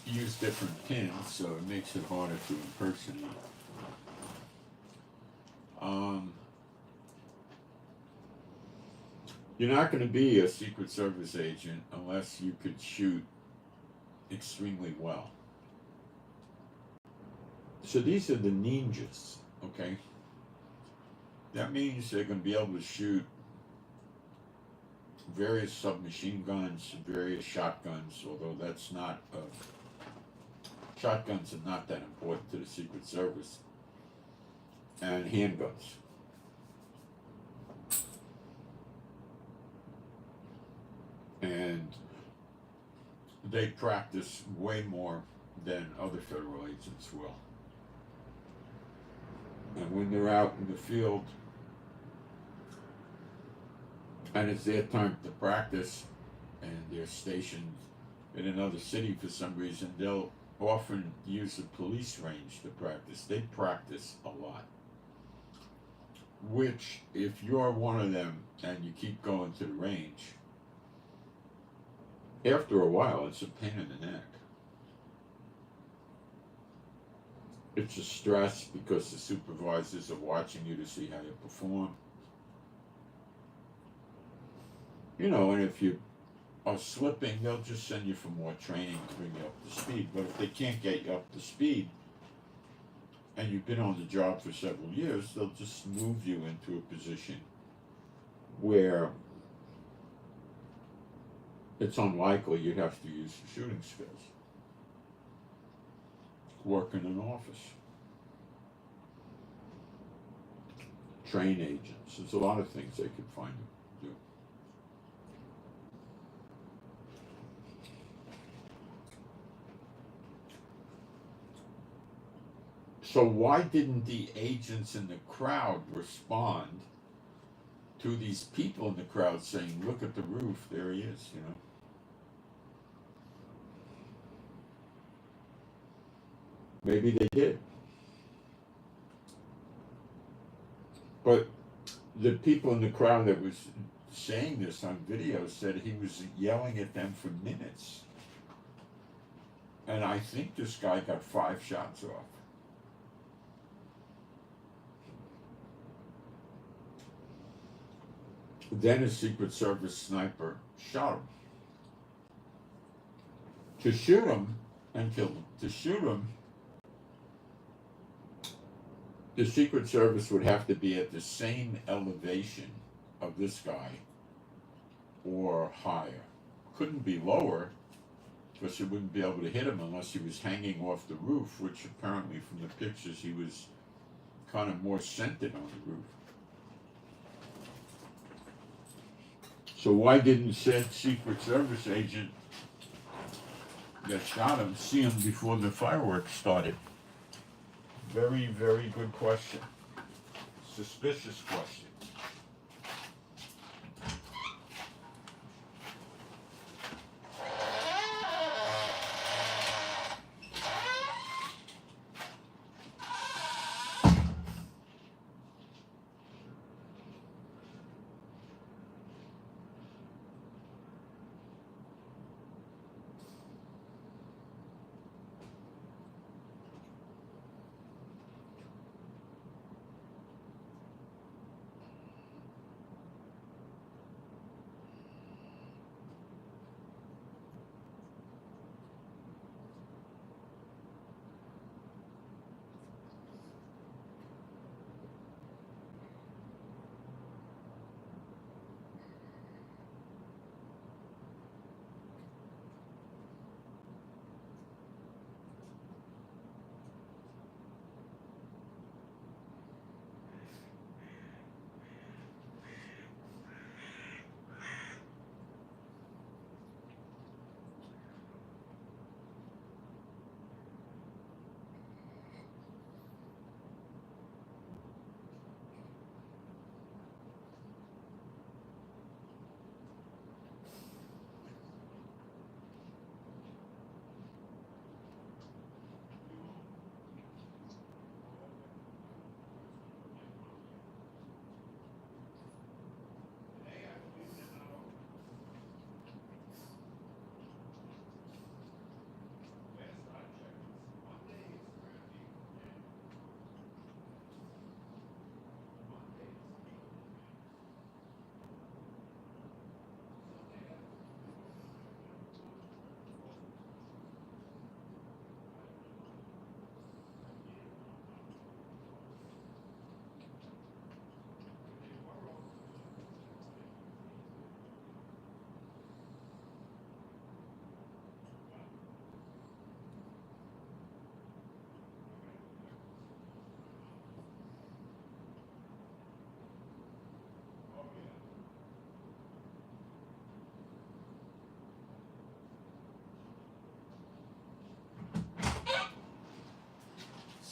use different pins, so it makes it harder to impersonate. You're not going to be a Secret Service agent unless you could shoot extremely well. So these are the ninjas, okay? That means they're going to be able to shoot various submachine guns, various shotguns, although that's not, shotguns are not that important to the Secret Service, and handguns. And they practice way more than other federal agents will. And when they're out in the field and it's their time to practice, and they're stationed in another city for some reason, they'll often use a police range to practice. They practice a lot. Which, if you're one of them and you keep going to the range, after a while, it's a pain in the neck. It's a stress because the supervisors are watching you to see how you perform. You know, and if you are slipping, they'll just send you for more training to bring you up to speed. But if they can't get you up to speed, and you've been on the job for several years, they'll just move you into a position where it's unlikely you'd have to use your shooting skills. Work in an office. Train agents. There's a lot of things they could find to do. So why didn't the agents in the crowd respond to these people in the crowd saying, look at the roof, there he is, you know? Maybe they did. But the people in the crowd that was saying this on video said he was yelling at them for minutes. And I think this guy got 5 shots off. Then a Secret Service sniper shot him. To shoot him and kill him. To shoot him, the Secret Service would have to be at the same elevation of this guy or higher. Couldn't be lower because you wouldn't be able to hit him unless he was hanging off the roof, which apparently from the pictures he was kind of more centered on the roof. So why didn't said Secret Service agent that shot him see him before the fireworks started? Very, very good question. Suspicious question.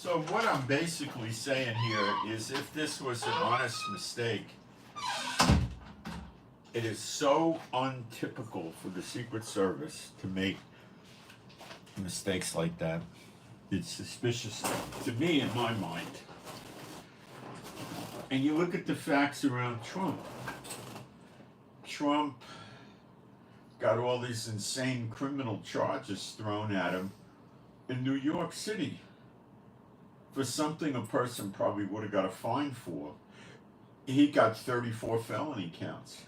So what I'm basically saying here is if this was an honest mistake, it is so untypical for the Secret Service to make mistakes like that. It's suspicious to me in my mind. And you look at the facts around Trump. Trump got all these insane criminal charges thrown at him in New York City for something a person probably would have got a fine for. He got 34 felony counts.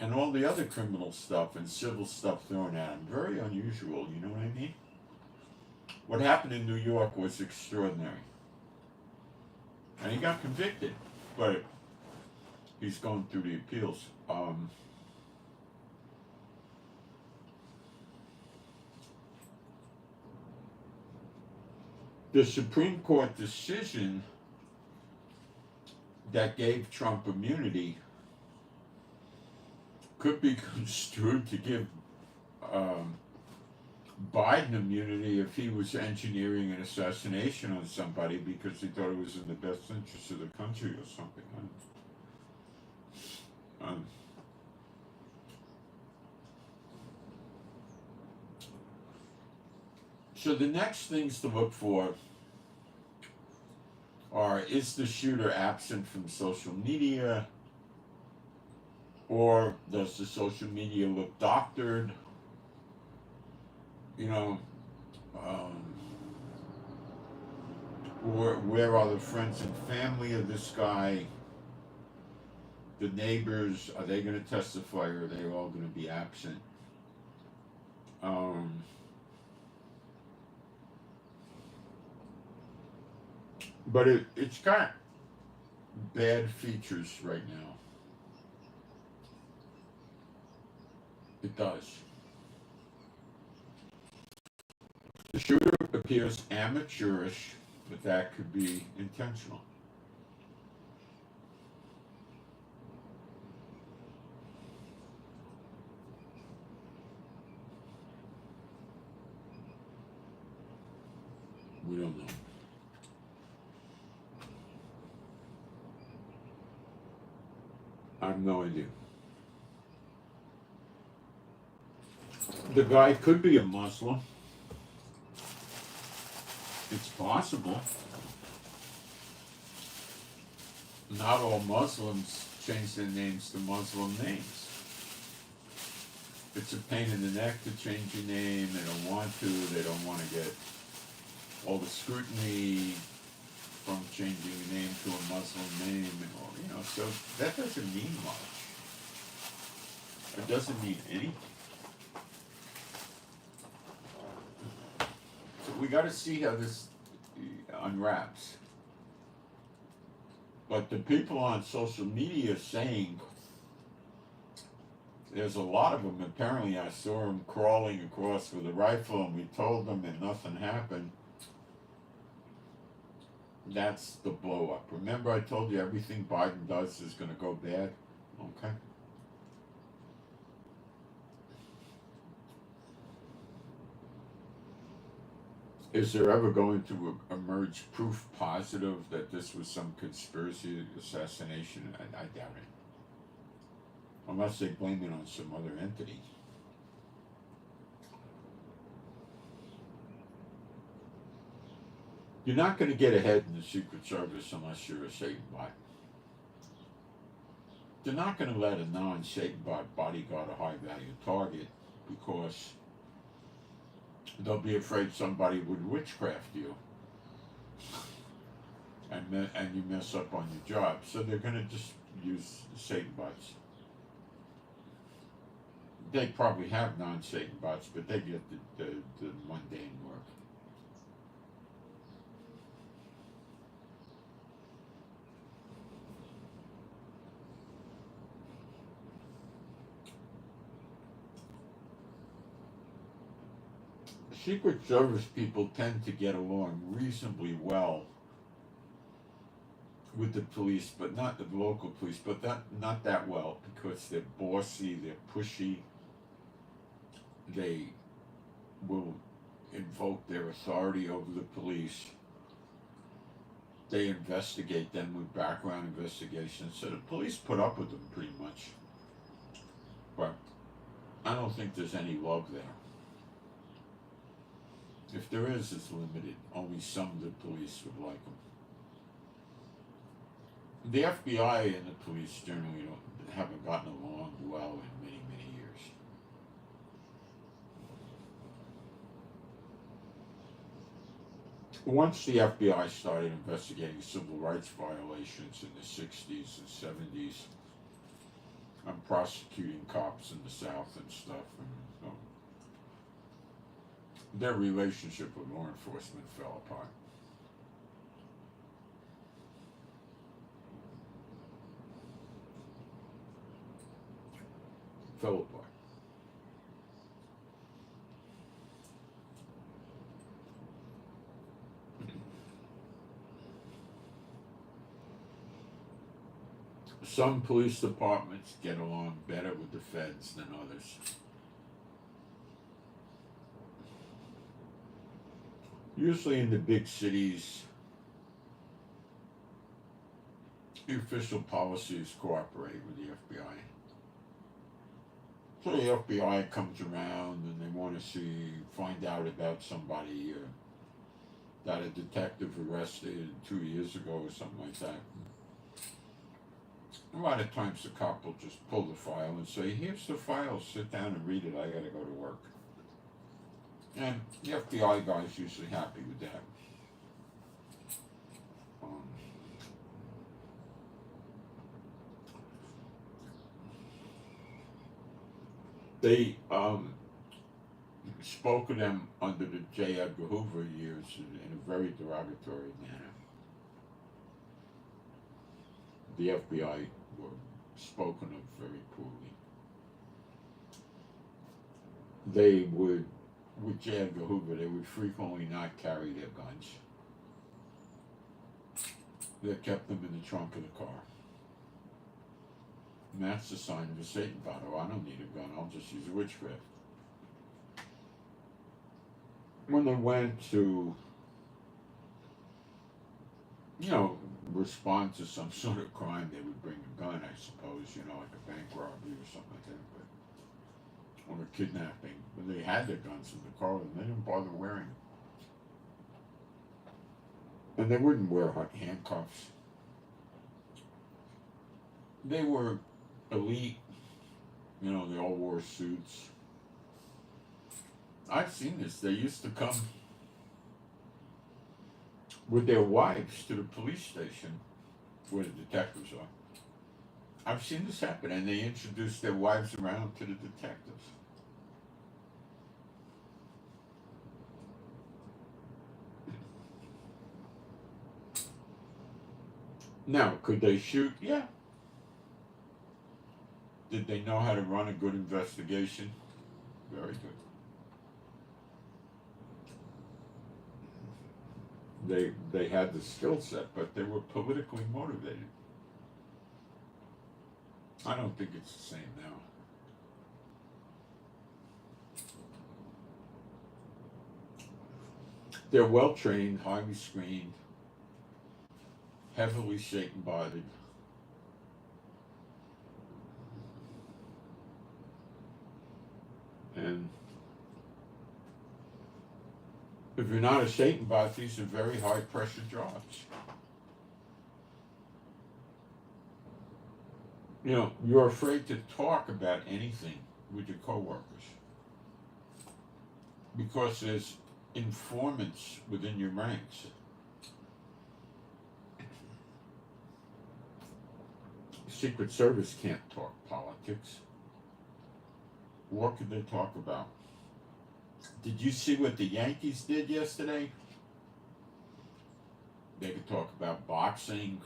and all the other criminal stuff and civil stuff thrown at him. Very unusual, you know what I mean? What happened in New York was extraordinary. And he got convicted, but he's going through the appeals. The Supreme Court decision that gave Trump immunity could be construed to give Biden immunity if he was engineering an assassination on somebody because he thought it was in the best interest of the country or something. So the next things to look for are, is the shooter absent from social media, or does the social media look doctored? You know, or where are the friends and family of this guy? The neighbors, are they going to testify, or are they all going to be absent? But it's got bad features right now. It does. The shooter appears amateurish, but that could be intentional. We don't know. I have no idea. The guy could be a Muslim. It's possible. Not all Muslims change their names to Muslim names. It's a pain in the neck to change your name. They don't want to. They don't want to get all the scrutiny from changing your name to a Muslim name, and all, you know. So that doesn't mean much. It doesn't mean anything. So we got to see how this unwraps. But the people on social media saying, there's a lot of them. Apparently, I saw them crawling across with a rifle, and we told them, and nothing happened. That's the blow up. Remember, I told you everything Biden does is going to go bad? Okay. Is there ever going to emerge proof positive that this was some conspiracy assassination? I doubt it. Unless they blame it on some other entity. You're not going to get ahead in the Secret Service unless you're a Satan bot. They're not going to let a non-Satan bot bodyguard a high-value target because they'll be afraid somebody would witchcraft you and you mess up on your job. So they're going to just use Satan bots. They probably have non-Satan bots, but they get the mundane work. Secret Service people tend to get along reasonably well with the police, but not the local police, but not that well, because they're bossy, they're pushy, they will invoke their authority over the police, they investigate them with background investigations, so the police put up with them pretty much, but I don't think there's any love there. If there is, it's limited. Only some of the police would like them. The FBI and the police generally haven't gotten along well in many, many years. Once the FBI started investigating civil rights violations in the 60s and 70s, I'm prosecuting cops in the South and stuff, and so their relationship with law enforcement fell apart. Fell apart. Some police departments get along better with the feds than others. Usually in the big cities, the official policy is cooperate with the FBI. So the FBI comes around and they want to find out about somebody that a detective arrested 2 years ago or something like that. A lot of times the cop will just pull the file and say, here's the file, sit down and read it, I gotta go to work. And the FBI guy's usually happy with that. They spoke of them under the J. Edgar Hoover years in a very derogatory manner. The FBI were spoken of very poorly. They would, with J. Edgar Hoover, they would frequently not carry their guns. They kept them in the trunk of the car. And that's the sign of a Satan god. Oh, I don't need a gun, I'll just use witchcraft. When they went to, respond to some sort of crime, they would bring a gun, I suppose, like a bank robbery or something like that, or a kidnapping. But they had their guns in the car and they didn't bother wearing them. And they wouldn't wear handcuffs. They were elite, they all wore suits. I've seen this. They used to come with their wives to the police station where the detectives are. I've seen this happen, and they introduced their wives around to the detectives. Now, could they shoot? Yeah. Did they know how to run a good investigation? Very good. They had the skill set, but they were politically motivated. I don't think it's the same now. They're well trained, highly screened, heavily Satan-bodied. And if you're not a Satan bot, these are very high pressure jobs. You're afraid to talk about anything with your coworkers because there's informants within your ranks. Secret Service can't talk politics. What could they talk about? Did you see what the Yankees did yesterday? They could talk about boxing,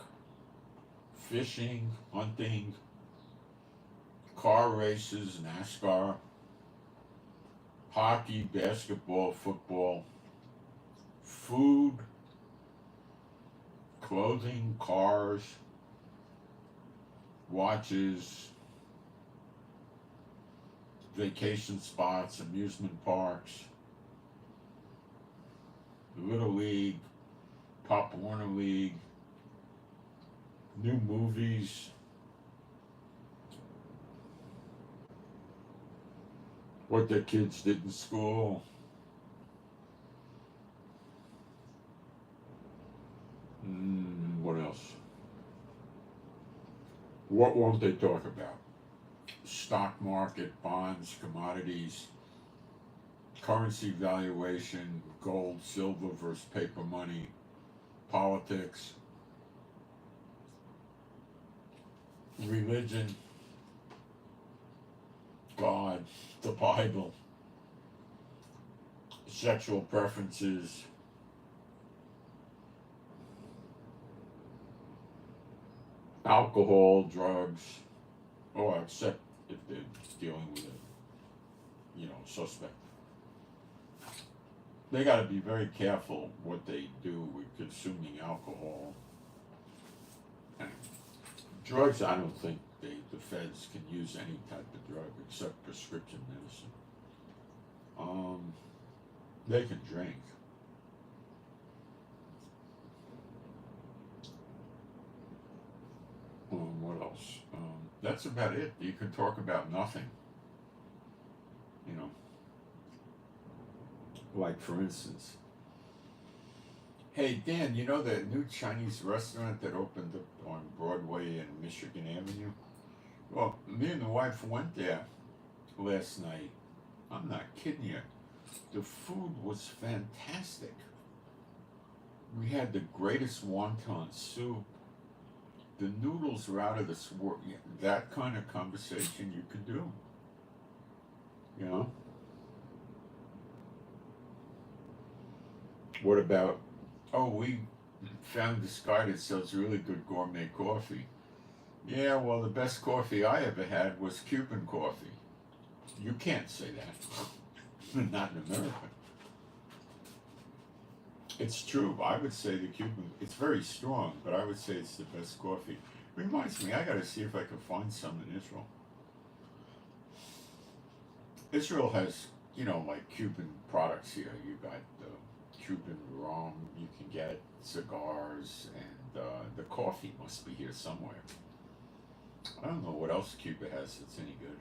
fishing, hunting, car races, NASCAR, hockey, basketball, football, food, clothing, cars, watches, vacation spots, amusement parks, Little League, Pop Warner League, new movies, what their kids did in school. What else? What won't they talk about? Stock market, bonds, commodities, currency valuation, gold, silver versus paper money, politics, religion, the Bible, sexual preferences, alcohol, drugs, or except if they're dealing with a, suspect. They got to be very careful what they do with consuming alcohol. And drugs, I don't think the feds can use any type of drug except prescription medicine. They can drink. What else? That's about it. You can talk about nothing. Like for instance, hey Dan, you know that new Chinese restaurant that opened up on Broadway and Michigan Avenue? Well, me and the wife went there last night. I'm not kidding you. The food was fantastic. We had the greatest wonton soup. The noodles were out of this world. That kind of conversation you can do. What about, we found this guy that sells really good gourmet coffee. Yeah, well, the best coffee I ever had was Cuban coffee. You can't say that. Not in America. It's true. I would say the Cuban, it's very strong, but I would say it's the best coffee. Reminds me, I gotta see if I can find some in Israel. Israel has, like Cuban products here. You got Cuban rum, you can get cigars, and the coffee must be here somewhere. I don't know what else Cuba has that's any good.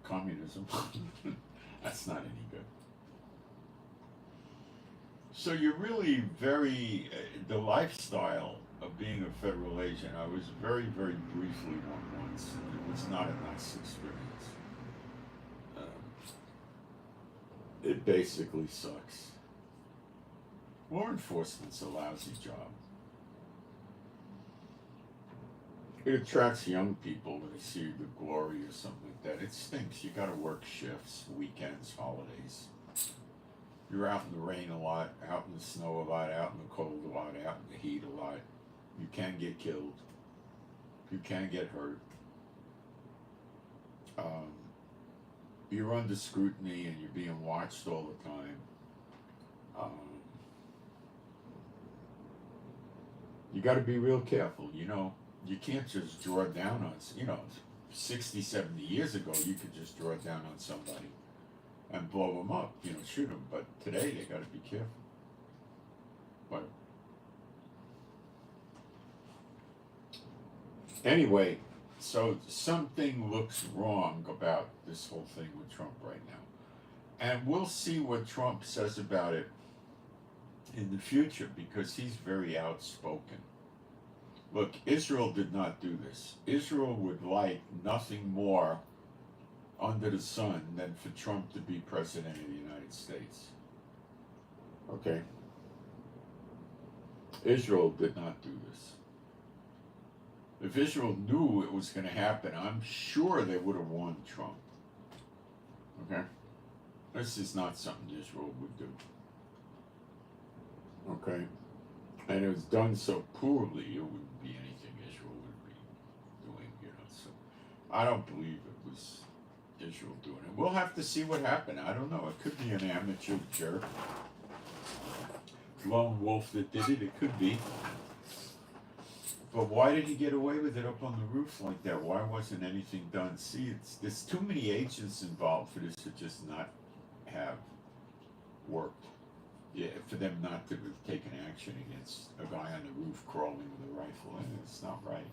Communism. That's not any good. So you're really very, the lifestyle of being a federal agent, I was very, very briefly one once. It was not a nice experience. It basically sucks. Law enforcement's a lousy job. It attracts young people when they see the glory or something like that. It stinks. You gotta work shifts, weekends, holidays. You're out in the rain a lot, out in the snow a lot, out in the cold a lot, out in the heat a lot. You can get killed. You can get hurt. You're under scrutiny and you're being watched all the time. You got to be real careful, You can't just draw down on, 60, 70 years ago, you could just draw down on somebody and blow them up, shoot them. But today, they got to be careful. But anyway, so something looks wrong about this whole thing with Trump right now. And we'll see what Trump says about it in the future, because he's very outspoken. Look, Israel did not do this. Israel would like nothing more under the sun than for Trump to be president of the United States. Okay? Israel did not do this. If Israel knew it was going to happen, I'm sure they would have warned Trump. Okay? This is not something Israel would do. Okay? And it was done so poorly, it wouldn't be anything Israel would be doing, So I don't believe it was Israel doing it. We'll have to see what happened. I don't know. It could be an amateur jerk. Lone wolf that did it. It could be. But why did he get away with it up on the roof like that? Why wasn't anything done? See, there's too many agents involved for this to just not have worked. Yeah, for them not to have taken action against a guy on the roof crawling with a rifle. It's not right.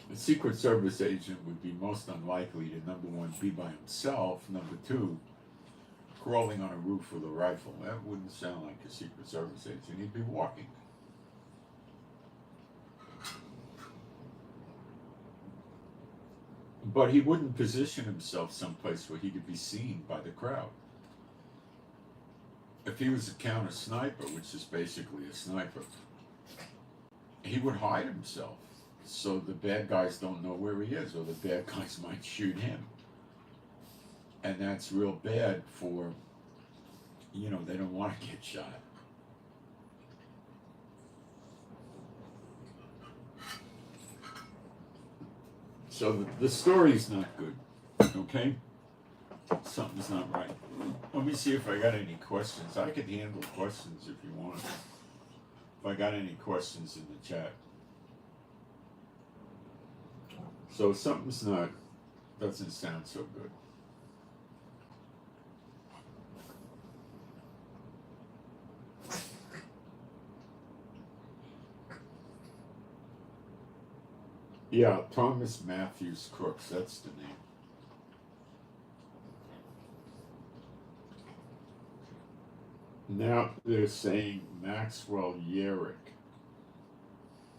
The Secret Service agent would be most unlikely to, number one, be by himself, number two, crawling on a roof with a rifle. That wouldn't sound like a Secret Service agent. He'd be walking. But he wouldn't position himself someplace where he could be seen by the crowd. If he was a counter sniper, which is basically a sniper, he would hide himself. so the bad guys don't know where he is, or the bad guys might shoot him. And that's real bad for, they don't want to get shot. So the story's not good, okay? Something's not right. Let me see if I got any questions. I could handle questions if you want. If I got any questions in the chat. So something's doesn't sound so good. Yeah, Thomas Matthews Crooks, that's the name. Now they're saying Maxwell Yerrick.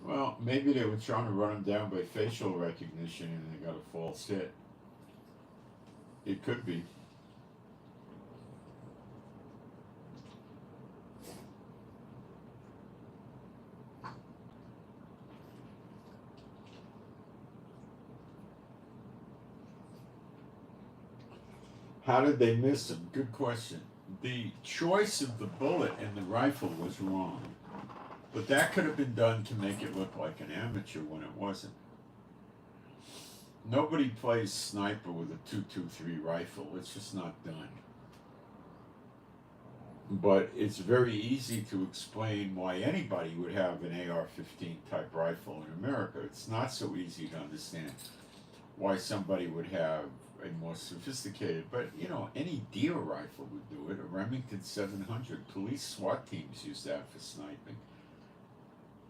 Well, maybe they were trying to run him down by facial recognition and they got a false hit. It could be. How did they miss him? Good question. The choice of the bullet in the rifle was wrong. But that could have been done to make it look like an amateur when it wasn't. Nobody plays sniper with a 223 rifle. It's just not done. But it's very easy to explain why anybody would have an AR-15 type rifle in America. It's not so easy to understand why somebody would have a more sophisticated, but any deer rifle would do it. A Remington 700. Police SWAT teams used that for sniping.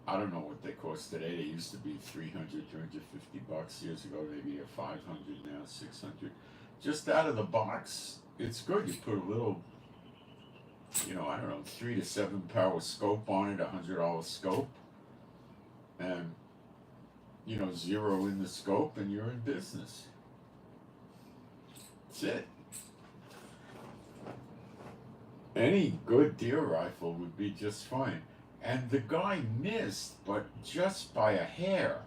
I don't know what they cost today. They used to be $300, $350 years ago. Maybe a 500 now, 600. Just out of the box, it's good. You put a little, 3 to 7 power scope on it, $100 scope, and zero in the scope, and you're in business. That's it. Any good deer rifle would be just fine. And the guy missed, but just by a hair.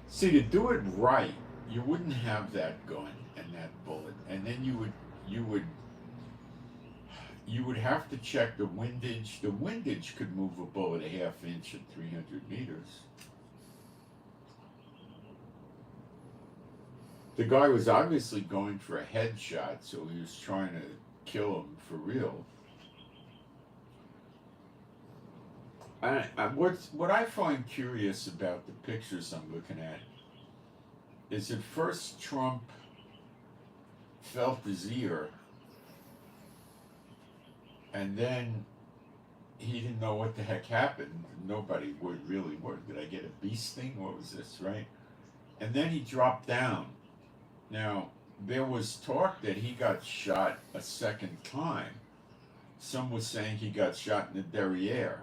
See, to do it right, you wouldn't have that gun and that bullet, and then you would have to check the windage. The windage could move a bullet a half inch at 300 meters. The guy was obviously going for a headshot, so he was trying to kill him for real. What I find curious about the pictures I'm looking at is at first Trump felt his ear, and then he didn't know what the heck happened. Nobody would really work. Did I get a bee sting? What was this, right? And then he dropped down. Now, there was talk that he got shot a second time. Some was saying he got shot in the derriere,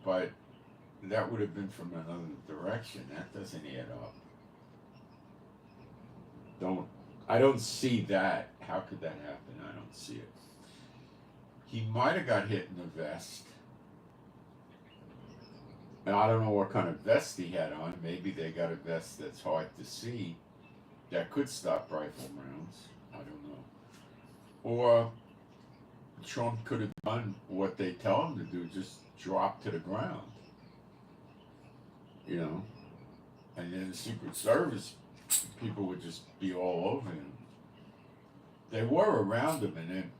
but that would have been from another direction. That doesn't add up. I don't see that. How could that happen? I don't see it. He might have got hit in the vest. And I don't know what kind of vest he had on. Maybe they got a vest that's hard to see that could stop rifle rounds. I don't know. Or Trump could have done what they tell him to do, just drop to the ground. And then the Secret Service people would just be all over him. They were around him, and then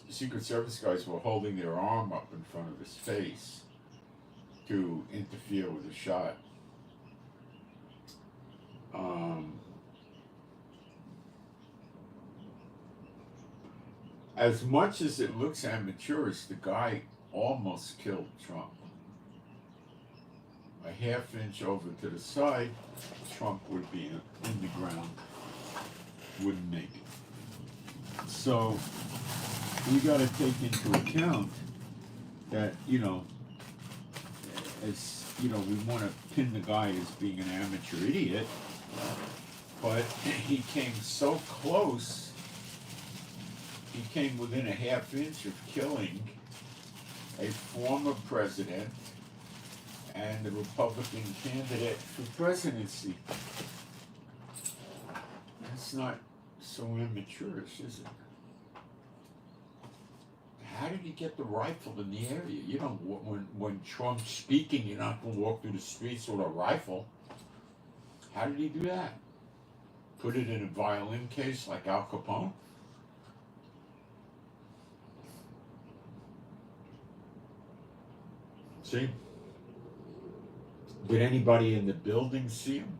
Secret Service guys were holding their arm up in front of his face to interfere with the shot. As much as it looks amateurish, the guy almost killed Trump. A half inch over to the side, Trump would be in the ground, wouldn't make it. So we got to take into account that, as we want to pin the guy as being an amateur idiot, but he came so close. He came within a half inch of killing a former president and the Republican candidate for presidency. That's not so immature-ish, is it? How did he get the rifle in the area? You know, when Trump's speaking, you're not going to walk through the streets with a rifle. How did he do that? Put it in a violin case like Al Capone? See? Did anybody in the building see him?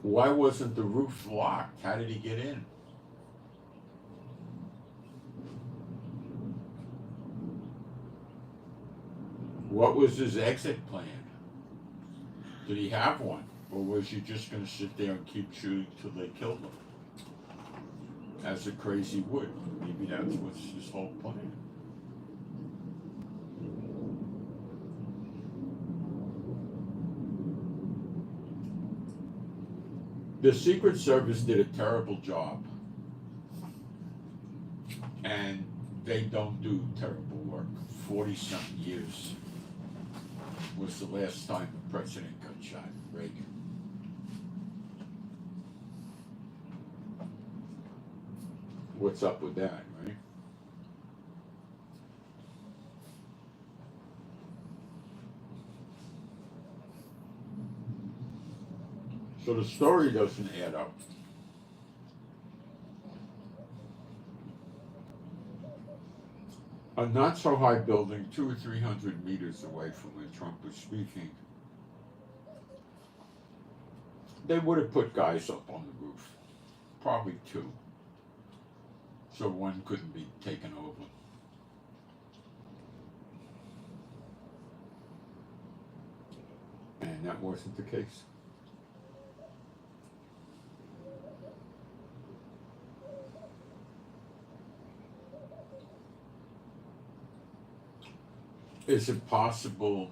Why wasn't the roof locked? How did he get in? What was his exit plan? Did he have one? Or was he just going to sit there and keep shooting till they killed him? As a crazy would. Maybe that's what's his whole plan. The Secret Service did a terrible job. And they don't do terrible work. 40-something years was the last time a president got shot, Reagan. What's up with that, right? So the story doesn't add up. A not so high building, 200 or 300 meters away from where Trump was speaking, they would have put guys up on the roof, probably two, so one couldn't be taken over. And that wasn't the case. Is it possible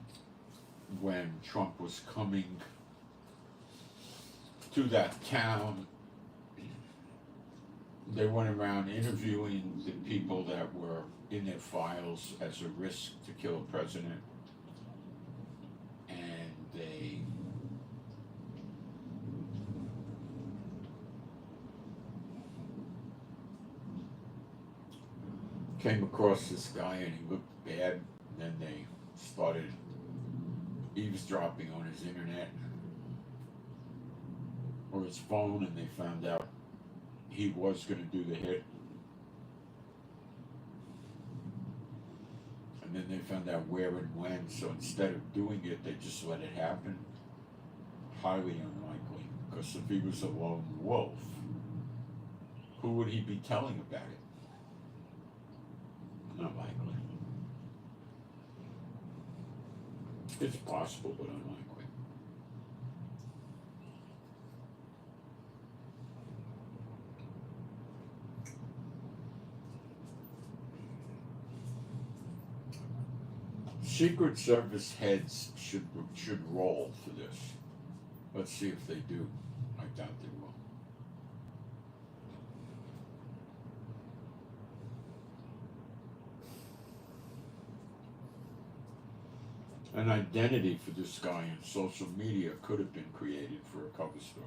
when Trump was coming to that town, they went around interviewing the people that were in their files as a risk to kill a president, and they came across this guy and he looked bad. Then they started eavesdropping on his internet or his phone, and they found out he was going to do the hit. And then they found out where and when, so instead of doing it, they just let it happen. Highly unlikely, because if he was a lone wolf, who would he be telling about it? Not likely. It's possible, but unlikely. Secret Service heads should roll for this. Let's see if they do. I doubt they will. An identity for this guy in social media could have been created for a cover story.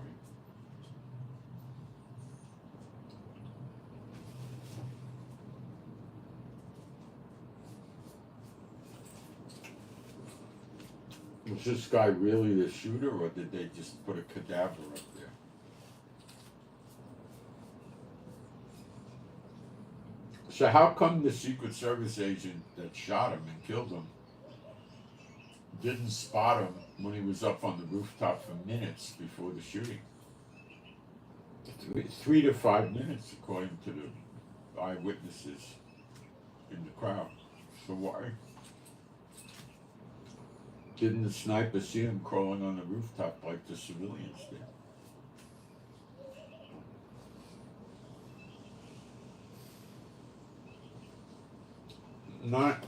Was this guy really the shooter, or did they just put a cadaver up there? So how come the Secret Service agent that shot him and killed him didn't spot him when he was up on the rooftop for minutes before the shooting? 3 to 5 minutes, according to the eyewitnesses in the crowd. So why didn't the sniper see him crawling on the rooftop like the civilians did? Not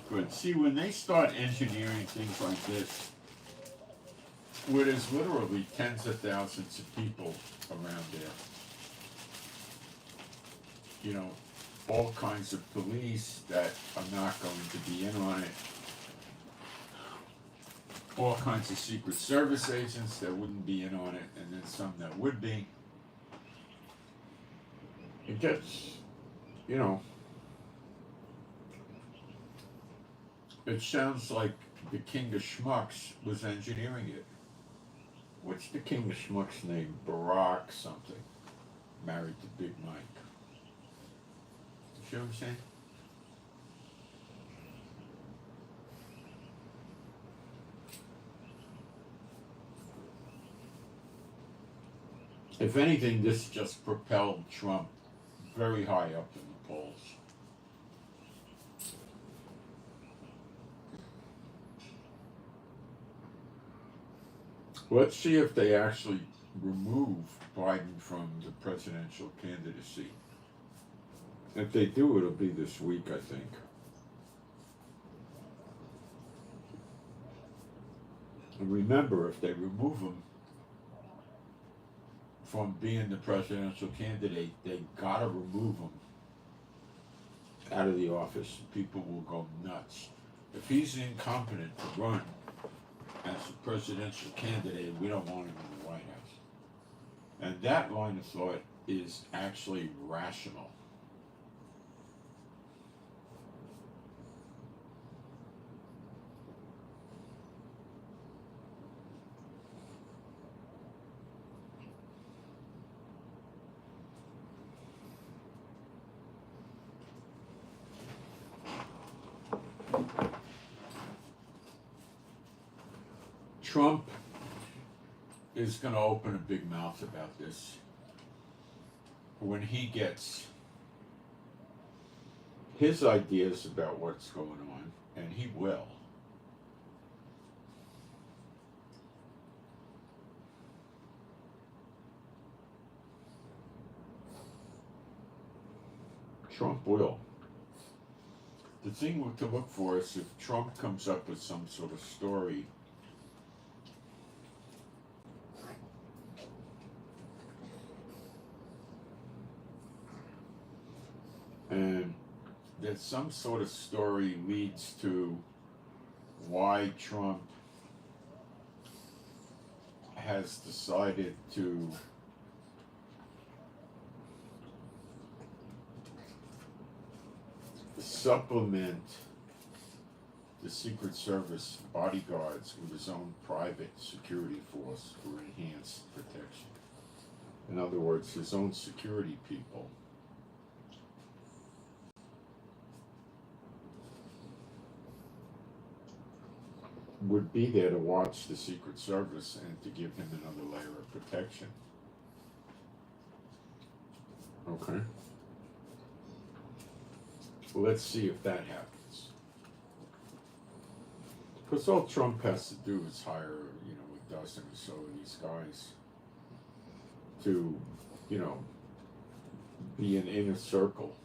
good. See, when they start engineering things like this, where there's literally tens of thousands of people around there, you know, all kinds of police that are not going to be in on it, all kinds of Secret Service agents that wouldn't be in on it, and then some that would be. It gets, you know, it sounds like the King of Schmucks was engineering it. What's the King of Schmucks name? Barack something. Married to Big Mike. You see what I'm saying? If anything, this just propelled Trump very high up in the polls. Let's see if they actually remove Biden from the presidential candidacy. If they do, it'll be this week, I think. And remember, if they remove him from being the presidential candidate, they gotta remove him out of the office. People will go nuts. If he's incompetent to run as a presidential candidate, we don't want him in the White House. And that line of thought is actually rational. Trump is going to open a big mouth about this when he gets his ideas about what's going on, and he will. Trump will. The thing to look for is if Trump comes up with some sort of story and that some sort of story leads to why Trump has decided to supplement the Secret Service bodyguards with his own private security force for enhanced protection. In other words, his own security people. Would be there to watch the Secret Service and to give him another layer of protection. Okay. Well, let's see if that happens. Because all Trump has to do is hire, a dozen or so of these guys to, be an inner circle.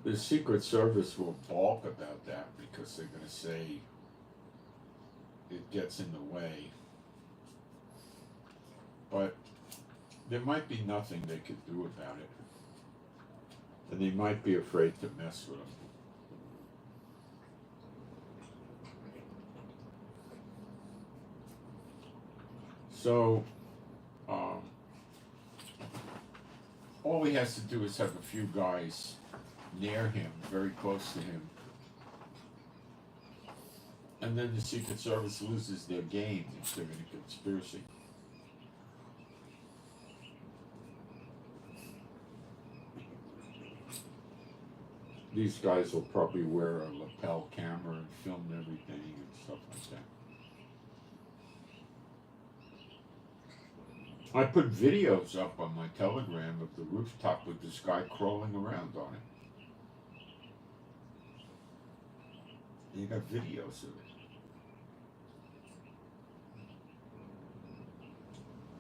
The Secret Service will balk about that because they're going to say it gets in the way. But there might be nothing they could do about it. And they might be afraid to mess with them. So, all he has to do is have a few guys near him, very close to him, and then the Secret Service loses their game if they're in a conspiracy. These guys will probably wear a lapel camera and film everything and stuff like that. I put videos up on my Telegram of the rooftop with this guy crawling around on it. You got videos of it.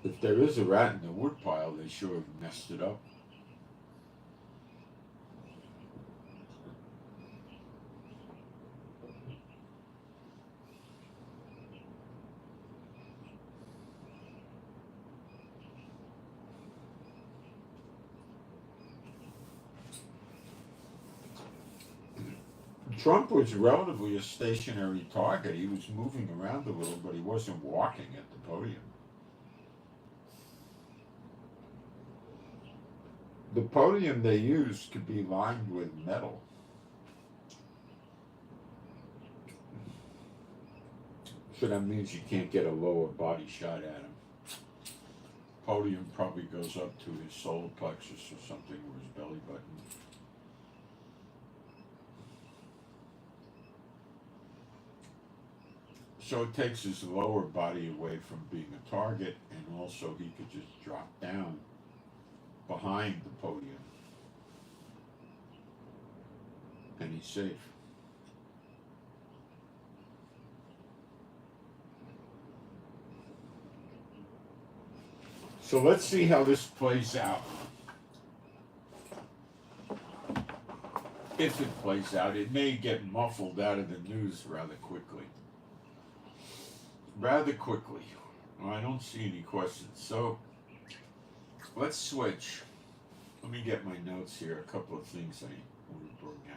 If there is a rat in the woodpile, they sure have messed it up. Trump was relatively a stationary target. He was moving around a little, but he wasn't walking at the podium. The podium they used could be lined with metal. So that means you can't get a lower body shot at him. Podium probably goes up to his solar plexus or something, or his belly button. So it takes his lower body away from being a target, and also he could just drop down behind the podium, and he's safe. So let's see how this plays out. If it plays out, it may get muffled out of the news rather quickly. I don't see any questions. So let's switch. Let me get my notes here. A couple of things I want to bring out.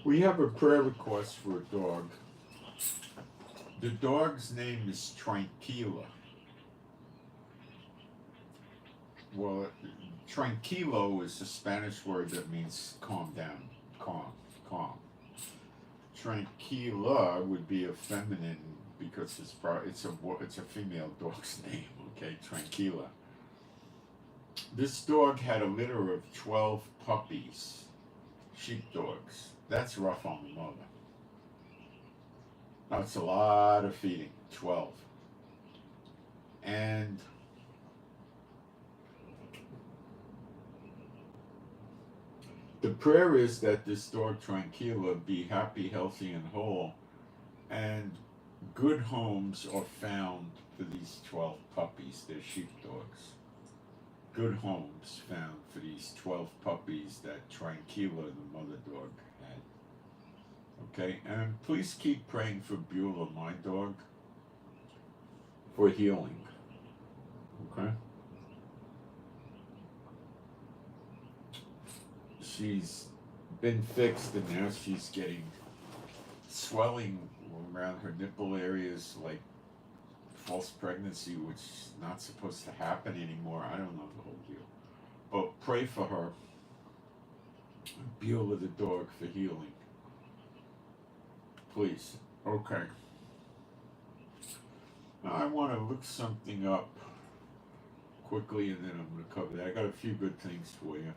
We have a prayer request for a dog. The dog's name is Tranquila. Well, tranquilo is a Spanish word that means calm down, calm. Tranquila would be a feminine because it's a female dog's name. Okay, Tranquila. This dog had a litter of 12 puppies, sheepdogs. That's rough on the mother. That's a lot of feeding, 12. And the prayer is that this dog Tranquila be happy, healthy, and whole, and good homes are found for these 12 puppies. They're sheepdogs. Good homes found for these 12 puppies that Tranquila, the mother dog, had. Okay, and please keep praying for Beulah, my dog, for healing. Okay? She's been fixed, and now she's getting swelling around her nipple areas, like false pregnancy, which is not supposed to happen anymore. I don't know the whole deal. But pray for her, Beulah the dog, for healing. Please. Okay. Now I want to look something up quickly, and then I'm going to cover that. I got a few good things for you.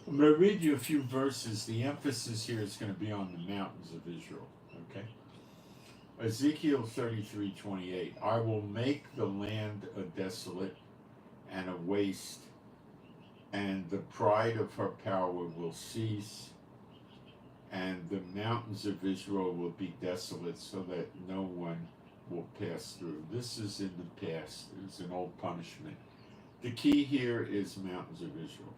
I'm going to read you a few verses. The emphasis here is going to be on the mountains of Israel. Okay? Ezekiel 33:28. I will make the land a desolate and a waste, and the pride of her power will cease, and the mountains of Israel will be desolate, so that no one will pass through. This is in the past. It's an old punishment. The key here is mountains of Israel.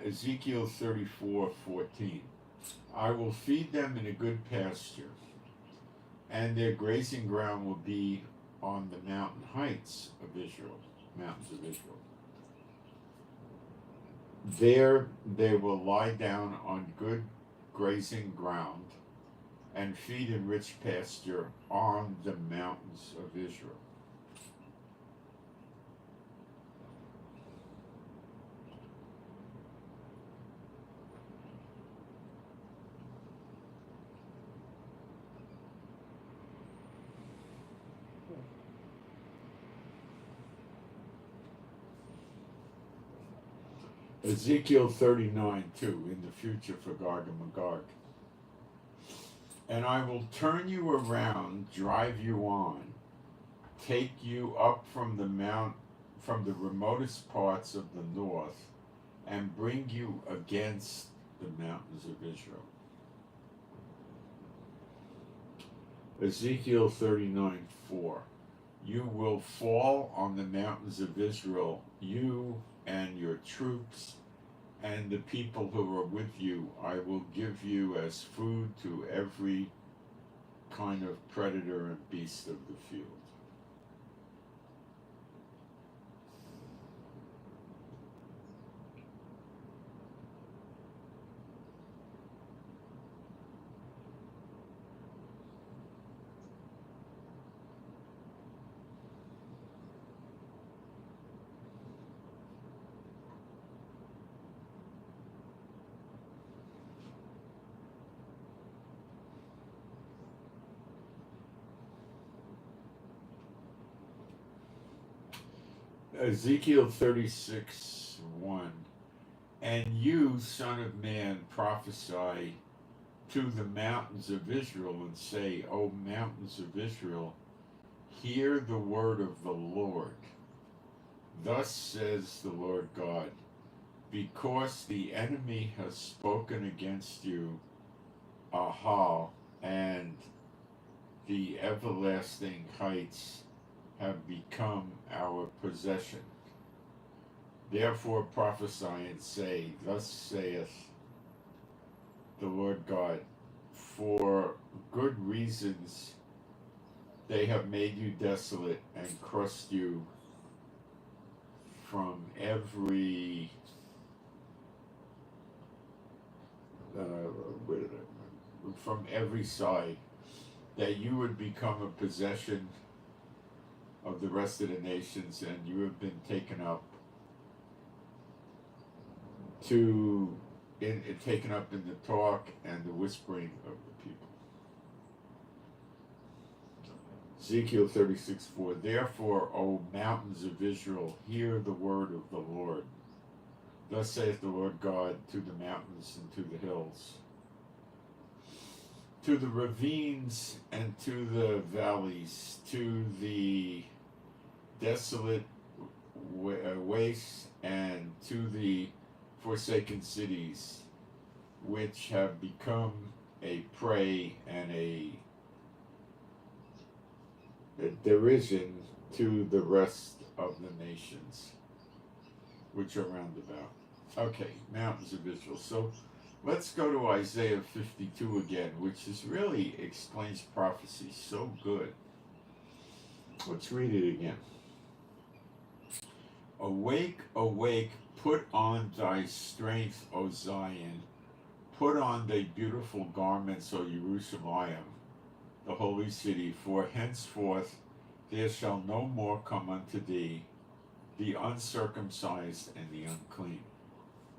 Ezekiel 34:14. I will feed them in a good pasture, and their grazing ground will be on the mountain heights of Israel, mountains of Israel. There they will lie down on good grazing ground and feed in rich pasture on the mountains of Israel. Ezekiel 39:2, in the future for Gog and Magog. And I will turn you around, drive you on, take you up from the remotest parts of the north, and bring you against the mountains of Israel. Ezekiel 39:4. You will fall on the mountains of Israel, you and your troops, and the people who are with you. I will give you as food to every kind of predator and beast of the field. Ezekiel 36:1. And you, son of man, prophesy to the mountains of Israel and say, O mountains of Israel, hear the word of the Lord. Thus says the Lord God, because the enemy has spoken against you, Aha, and the everlasting heights have become our possession. Therefore prophesy and say, Thus saith the Lord God, for good reasons they have made you desolate and crushed you from every side, that you would become a possession of the rest of the nations, and you have been taken up in the talk and the whispering of the people. Ezekiel 36:4. Therefore, O mountains of Israel, hear the word of the Lord. Thus saith the Lord God to the mountains and to the hills, to the ravines and to the valleys, to the desolate wastes and to the forsaken cities, which have become a prey and a derision to the rest of the nations which are round about. Okay, mountains of Israel. So let's go to Isaiah 52 again, which is really explains prophecy so good. Let's read it again. Awake, awake, put on thy strength, O Zion. Put on thy beautiful garments, O Jerusalem, the holy city. For henceforth there shall no more come unto thee the uncircumcised and the unclean.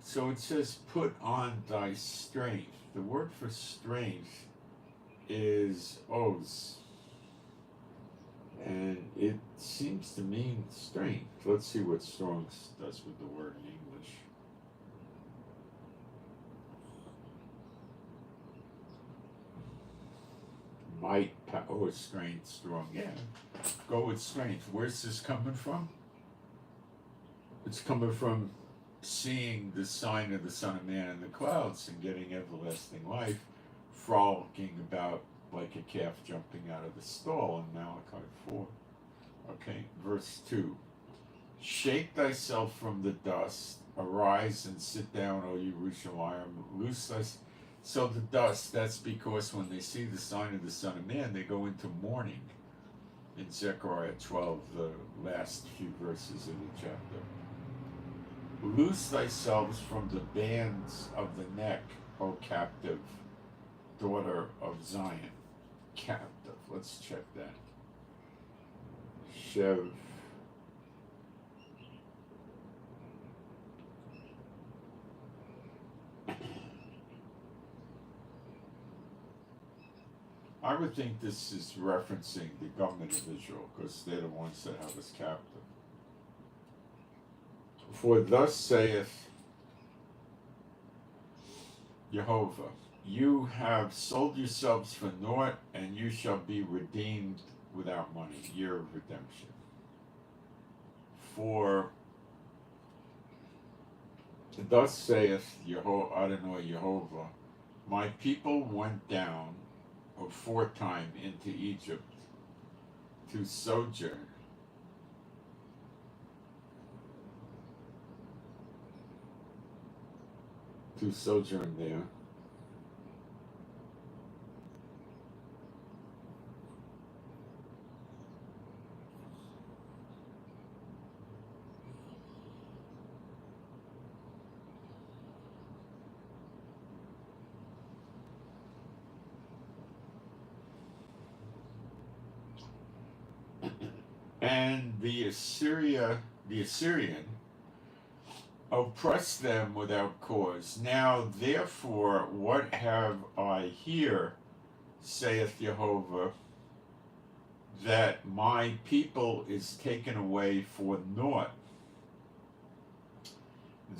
So it says, put on thy strength. The word for strength is oz. And it seems to mean strength. Let's see what Strong's does with the word in English. might, or strength, strong. Yeah, go with strength. Where's this coming from? It's coming from seeing the sign of the Son of Man in the clouds and getting everlasting life, frolicking about like a calf jumping out of the stall in Malachi 4. Okay, verse 2. Shake thyself from the dust, arise and sit down, O Jerusalem, loose thyself. So the dust, that's because when they see the sign of the Son of Man, they go into mourning. In Zechariah 12, the last few verses of the chapter. Loose thyself from the bands of the neck, O captive daughter of Zion. Captive, let's check that. Shev. I would think this is referencing the government of Israel, because they're the ones that have us captive. For thus saith Jehovah, you have sold yourselves for naught, and you shall be redeemed without money. Year of redemption. For thus saith Adonai Jehovah, my people went down aforetime into Egypt to sojourn. There. And the Assyrian oppressed them without cause. Now therefore, what have I here, saith Jehovah, that my people is taken away for naught?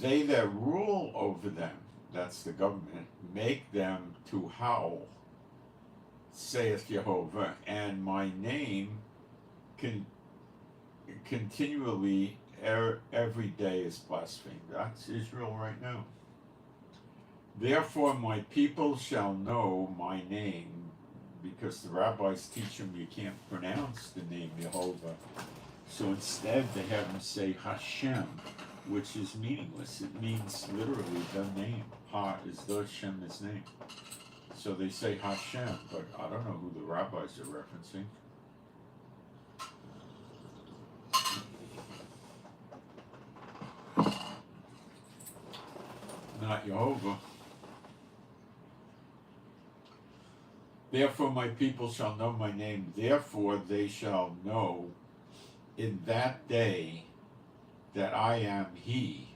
They that rule over them, that's the government, make them to howl, saith Jehovah, and my name continually every day is blasphemed. That's Israel right now. Therefore my people shall know my name, because the rabbis teach them you can't pronounce the name Jehovah. So instead they have them say Hashem, which is meaningless. It means literally the name. Ha is the Shem, his name. So they say Hashem, but I don't know who the rabbis are referencing. Not Jehovah. Therefore my people shall know my name. Therefore they shall know in that day that I am he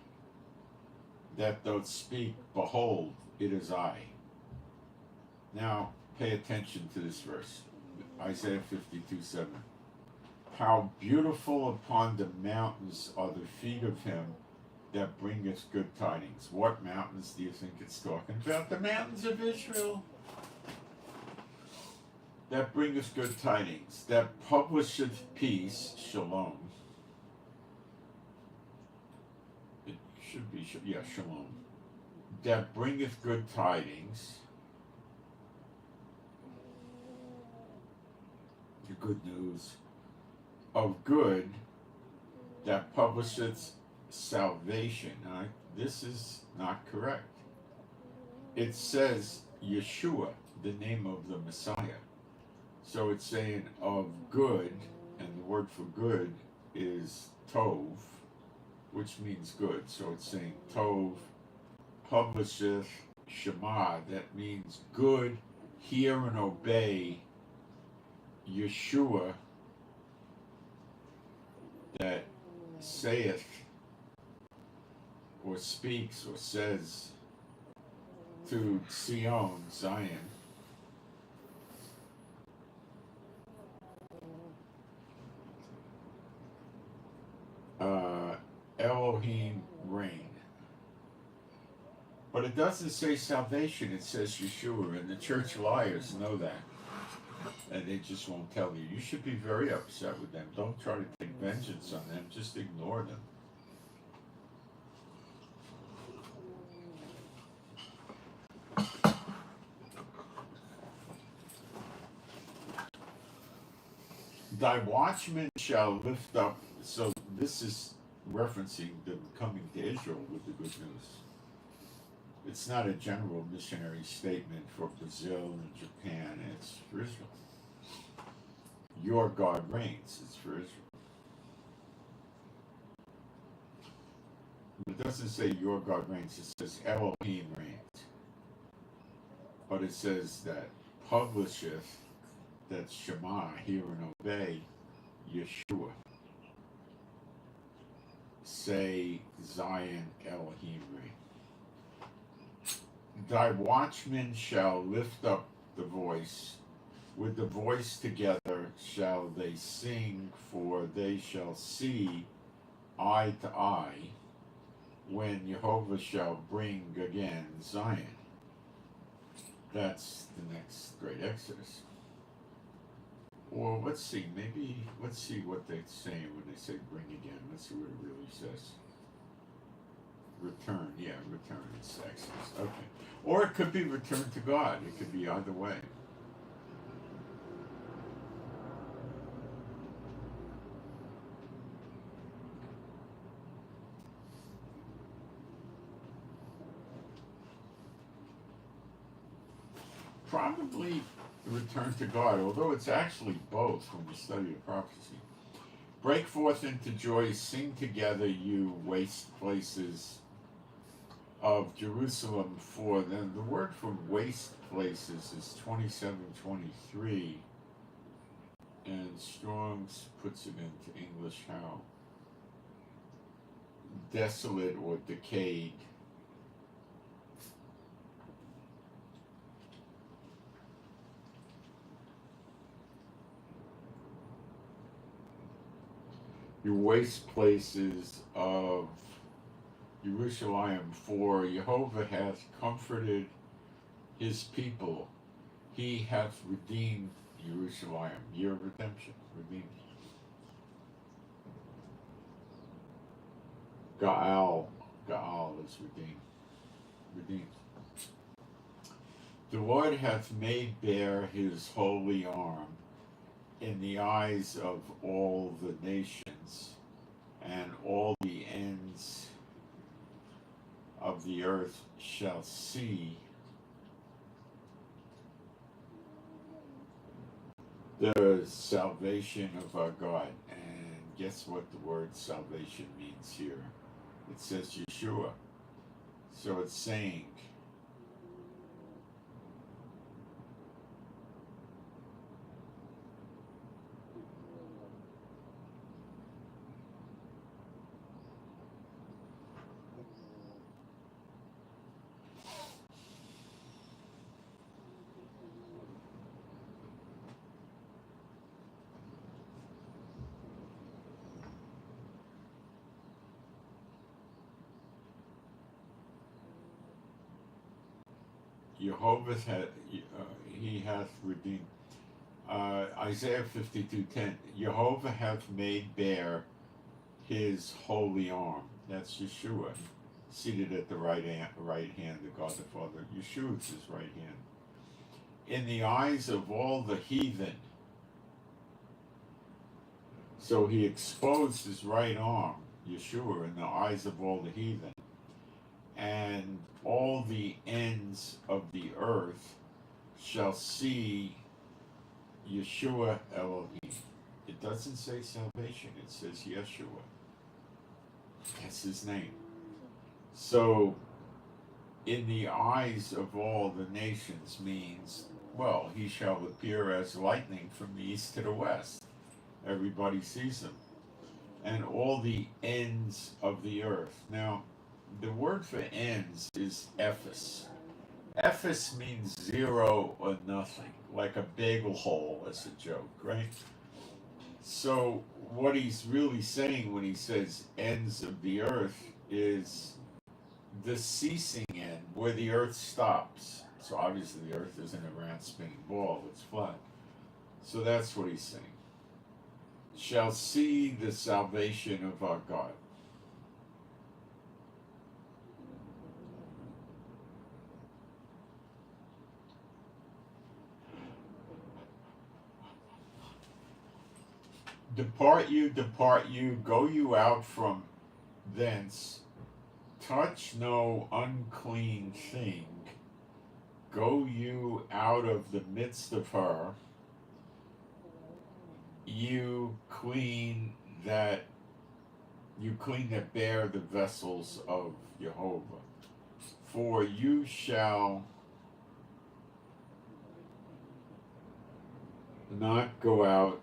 that doth speak. Behold, it is I. Now pay attention to this verse. Isaiah 52:7. How beautiful upon the mountains are the feet of him that bringeth good tidings. What mountains do you think it's talking about? The mountains of Israel. That bringeth good tidings, that publisheth peace, shalom. It should be, shalom. That bringeth good tidings, the good news of good, that publisheth salvation. Now, this is not correct. It says Yeshua, the name of the Messiah. So it's saying of good, and the word for good is tov, which means good. So it's saying tov publisheth Shema, that means good, hear and obey Yeshua, that saith or speaks or says to Sion, Zion, Elohim reign. But it doesn't say salvation, it says Yeshua, and the church liars know that. and they just won't tell you. You should be very upset with them. Don't try to take vengeance on them. Just ignore them. Thy watchmen shall lift up. So this is referencing them coming to Israel with the good news. It's not a general missionary statement for Brazil and Japan. It's for Israel. Your God reigns. It's for Israel. It doesn't say your God reigns. It says Elohim reigns. But it says that publisheth, that's Shema, hear and obey, Yeshua. Say Zion Elohim reign. Thy watchmen shall lift up the voice. With the voice together shall they sing, for they shall see eye to eye when Jehovah shall bring again Zion. That's the next great Exodus. Or let's see what they're saying when they say bring again. Let's see what it really says. Return, yeah, return, it's Exodus. Okay. Or it could be return to God. It could be either way. Probably return to God, although it's actually both when you study the prophecy. Break forth into joy, sing together, you waste places of Jerusalem, for then the word for waste places is 27:23, and Strong's puts it into English how? Desolate or decayed. You waste places of Jerusalem, for Jehovah hath comforted his people. He hath redeemed Jerusalem. Year of redemption, redeemed. Gaal is redeemed. Redeemed. The Lord hath made bare his holy arm in the eyes of all the nations, and all the ends of the earth shall see the salvation of our God. And guess what the word salvation means here? It says Yeshua. So it's saying Jehovah he hath redeemed. Isaiah 52:10. Jehovah hath made bare his holy arm. That's Yeshua, seated at the right hand of God the Father. Yeshua is his right hand. In the eyes of all the heathen. So he exposed his right arm, Yeshua, in the eyes of all the heathen. And all the ends of the earth shall see Yeshua Elohim. It doesn't say salvation, it says Yeshua. That's his name. So, in the eyes of all the nations means, well, he shall appear as lightning from the east to the west. Everybody sees him. And all the ends of the earth. Now, the word for ends is Ephes. Ephes means zero or nothing, like a bagel hole as a joke, right? So what he's really saying when he says ends of the earth is the ceasing end, where the earth stops. So obviously the earth isn't a round spinning ball, it's flat. So that's what he's saying. Shall see the salvation of our God. Depart you, go you out from thence, touch no unclean thing, go you out of the midst of her, you clean that bear the vessels of Jehovah. For you shall not go out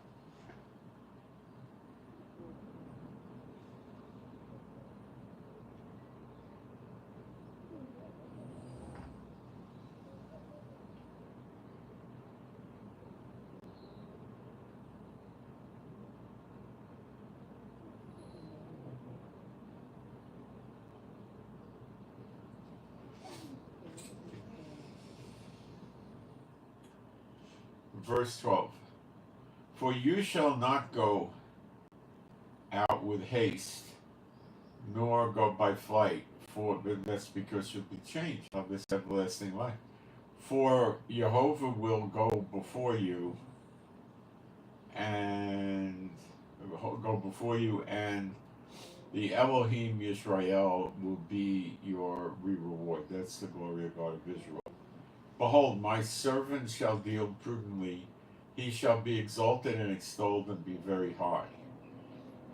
Verse 12. For you shall not go out with haste, nor go by flight, for that's because you'll be changed of this everlasting life. For Jehovah will go before you, and the Elohim Yisrael will be your reward. That's the glory of God of Israel. Behold, my servant shall deal prudently, he shall be exalted and extolled and be very high.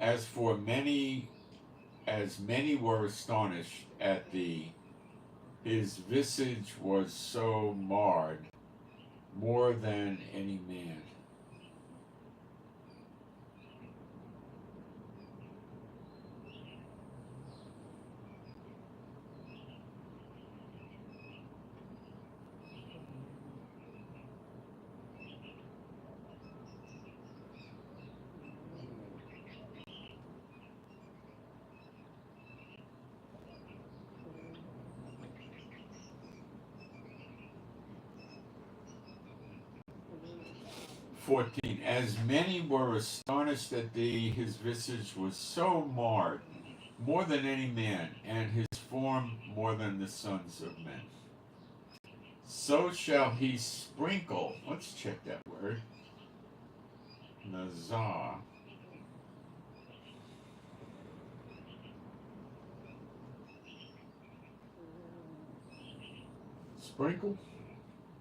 As many were astonished at thee, his visage was so marred, more than any man. As many were astonished at thee, his visage was so marred, more than any man, and his form more than the sons of men. So shall he sprinkle, let's check that word, Nazar. Sprinkle?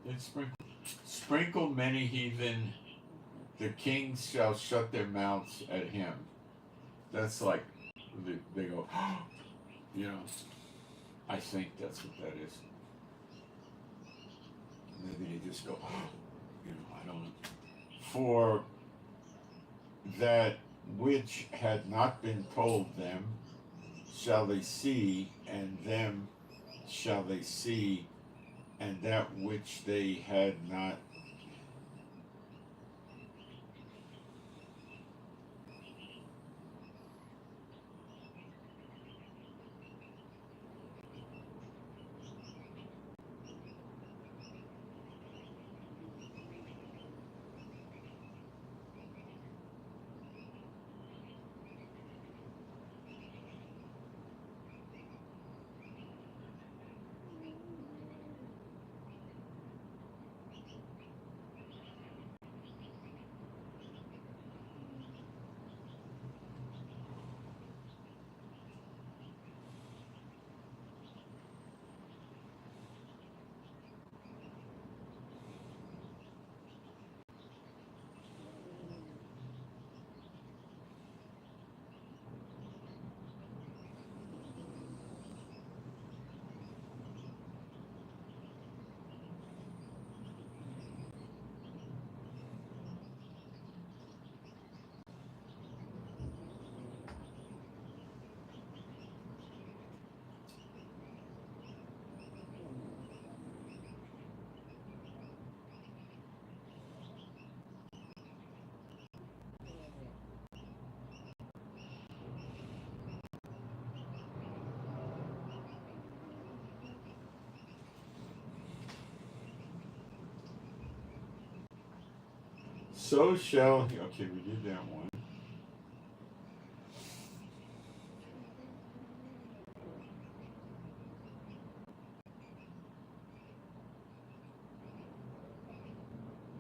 It's sprinkle. Sprinkle many heathen, the kings shall shut their mouths at him. That's like, they go, I think that's what that is. Maybe they just go, I don't know. For that which had not been told them shall they see, and them shall they see, and that which they had not So shall he. Okay, we did that one.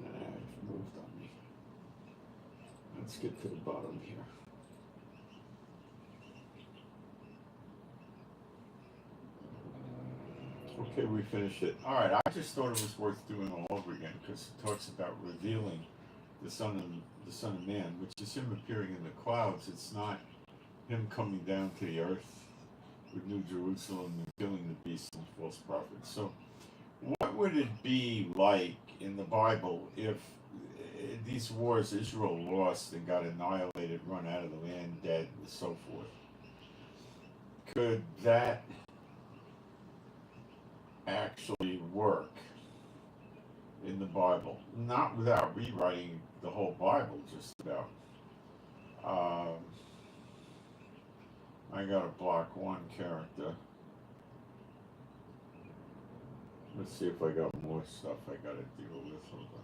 I've moved on me. Let's get to the bottom here. Okay, we finished it. All right, I just thought it was worth doing all over again because it talks about revealing the Son of Man, which is him appearing in the clouds. It's not him coming down to the earth with New Jerusalem and killing the beasts and false prophets. So, what would it be like in the Bible if these wars Israel lost and got annihilated, run out of the land, dead, and so forth? Could that actually work in the Bible? Not without rewriting the whole Bible, just about. I gotta block one character. Let's see if I got more stuff I gotta deal with. Hold on.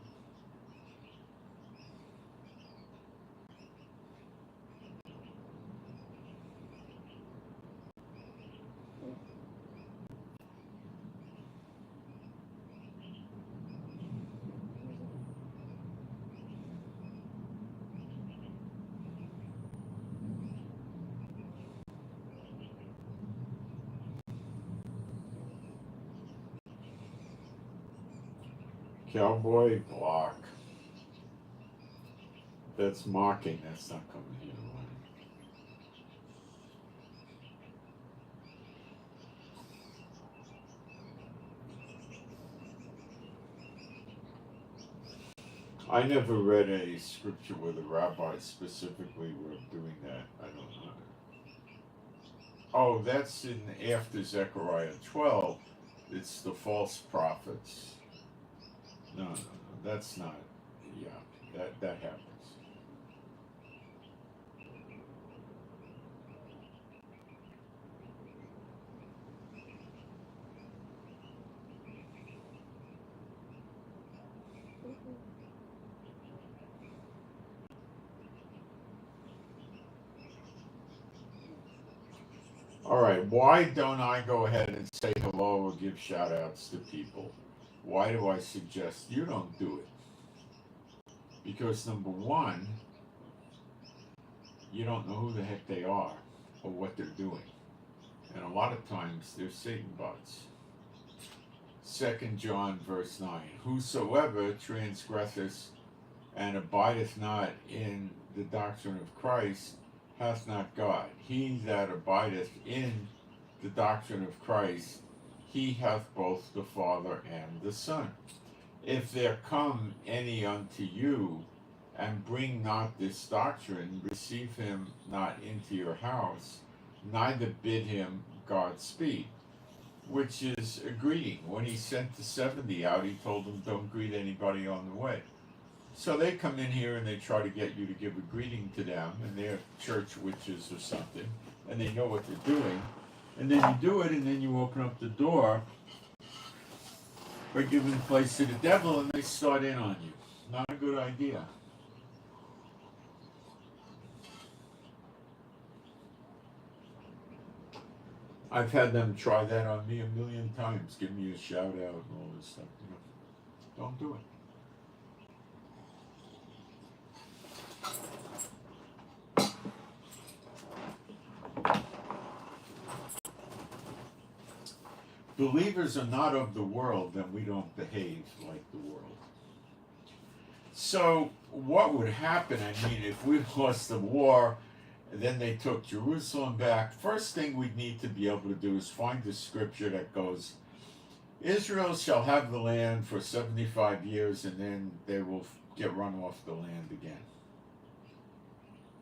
Cowboy, block. That's mocking. That's not coming here. I never read a scripture where the rabbis specifically were doing that. I don't know. Oh, that's in after Zechariah 12. It's the false prophets. No, that's not. Yeah, that happens. All right, why don't I go ahead and say hello or give shout outs to people? Why do I suggest you don't do it? Because number one, you don't know who the heck they are or what they're doing. And a lot of times they're Satan bots. 2 John verse 9, whosoever transgresseth and abideth not in the doctrine of Christ hath not God. He that abideth in the doctrine of Christ, he hath both the Father and the Son. If there come any unto you, and bring not this doctrine, receive him not into your house, neither bid him Godspeed. Which is a greeting. When he sent the 70 out, he told them, don't greet anybody on the way. So they come in here and they try to get you to give a greeting to them, and they're church witches or something, and they know what they're doing. And then you do it, and then you open up the door by giving place to the devil, and they start in on you. Not a good idea. I've had them try that on me a million times, give me a shout out and all this stuff. Don't do it. Believers are not of the world, then we don't behave like the world. So what would happen, I mean, if we lost the war, and then they took Jerusalem back, first thing we'd need to be able to do is find the scripture that goes, Israel shall have the land for 75 years and then they will get run off the land again.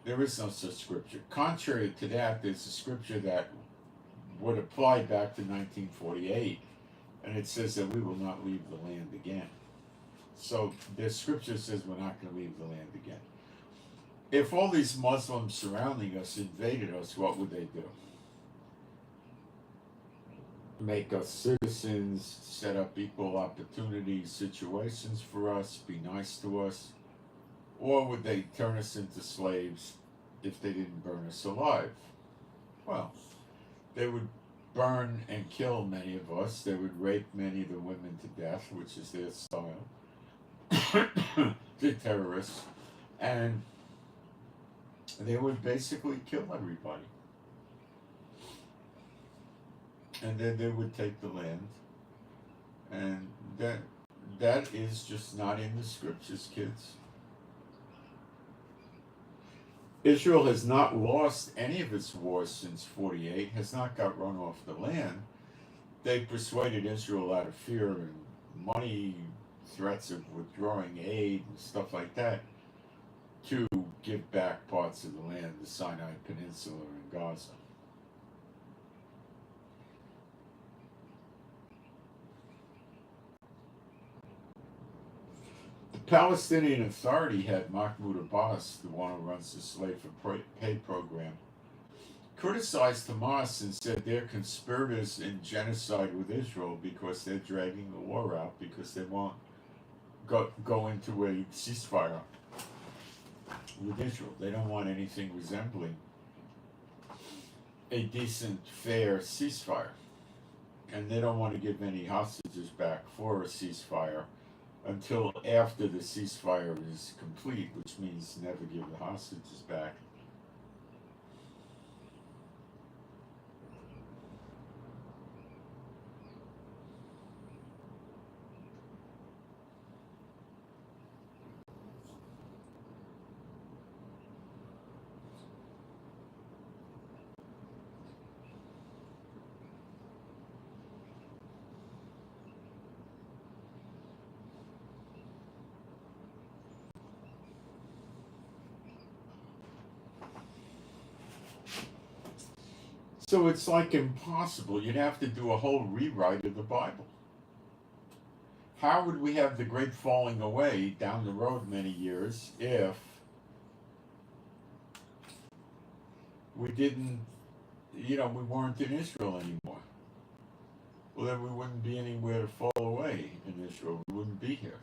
There is no such scripture. Contrary to that, there's a scripture that would apply back to 1948, and it says that we will not leave the land again. So the scripture says we're not going to leave the land again. If all these Muslims surrounding us invaded us, what would they do? Make us citizens, set up equal opportunity situations for us, be nice to us, Or would they turn us into slaves if they didn't burn us alive? Well, they would burn and kill many of us. They would rape many of the women to death, which is their style. The terrorists. And they would basically kill everybody. And then they would take the land. And that is just not in the scriptures, kids. Israel has not lost any of its wars since 48, has not got run off the land. They persuaded Israel out of fear and money, threats of withdrawing aid and stuff like that, to give back parts of the land, the Sinai Peninsula and Gaza. The Palestinian Authority had Mahmoud Abbas, the one who runs the slave for pay program, criticized Hamas and said they're conspirators in genocide with Israel because they're dragging the war out because they won't go into a ceasefire with Israel. They don't want anything resembling a decent, fair ceasefire. And they don't want to give any hostages back for a ceasefire until after the ceasefire is complete, which means never give the hostages back. So it's like impossible. You'd have to do a whole rewrite of the Bible. How would we have the great falling away down the road many years if we didn't, we weren't in Israel anymore? Well, then we wouldn't be anywhere to fall away in Israel. We wouldn't be here.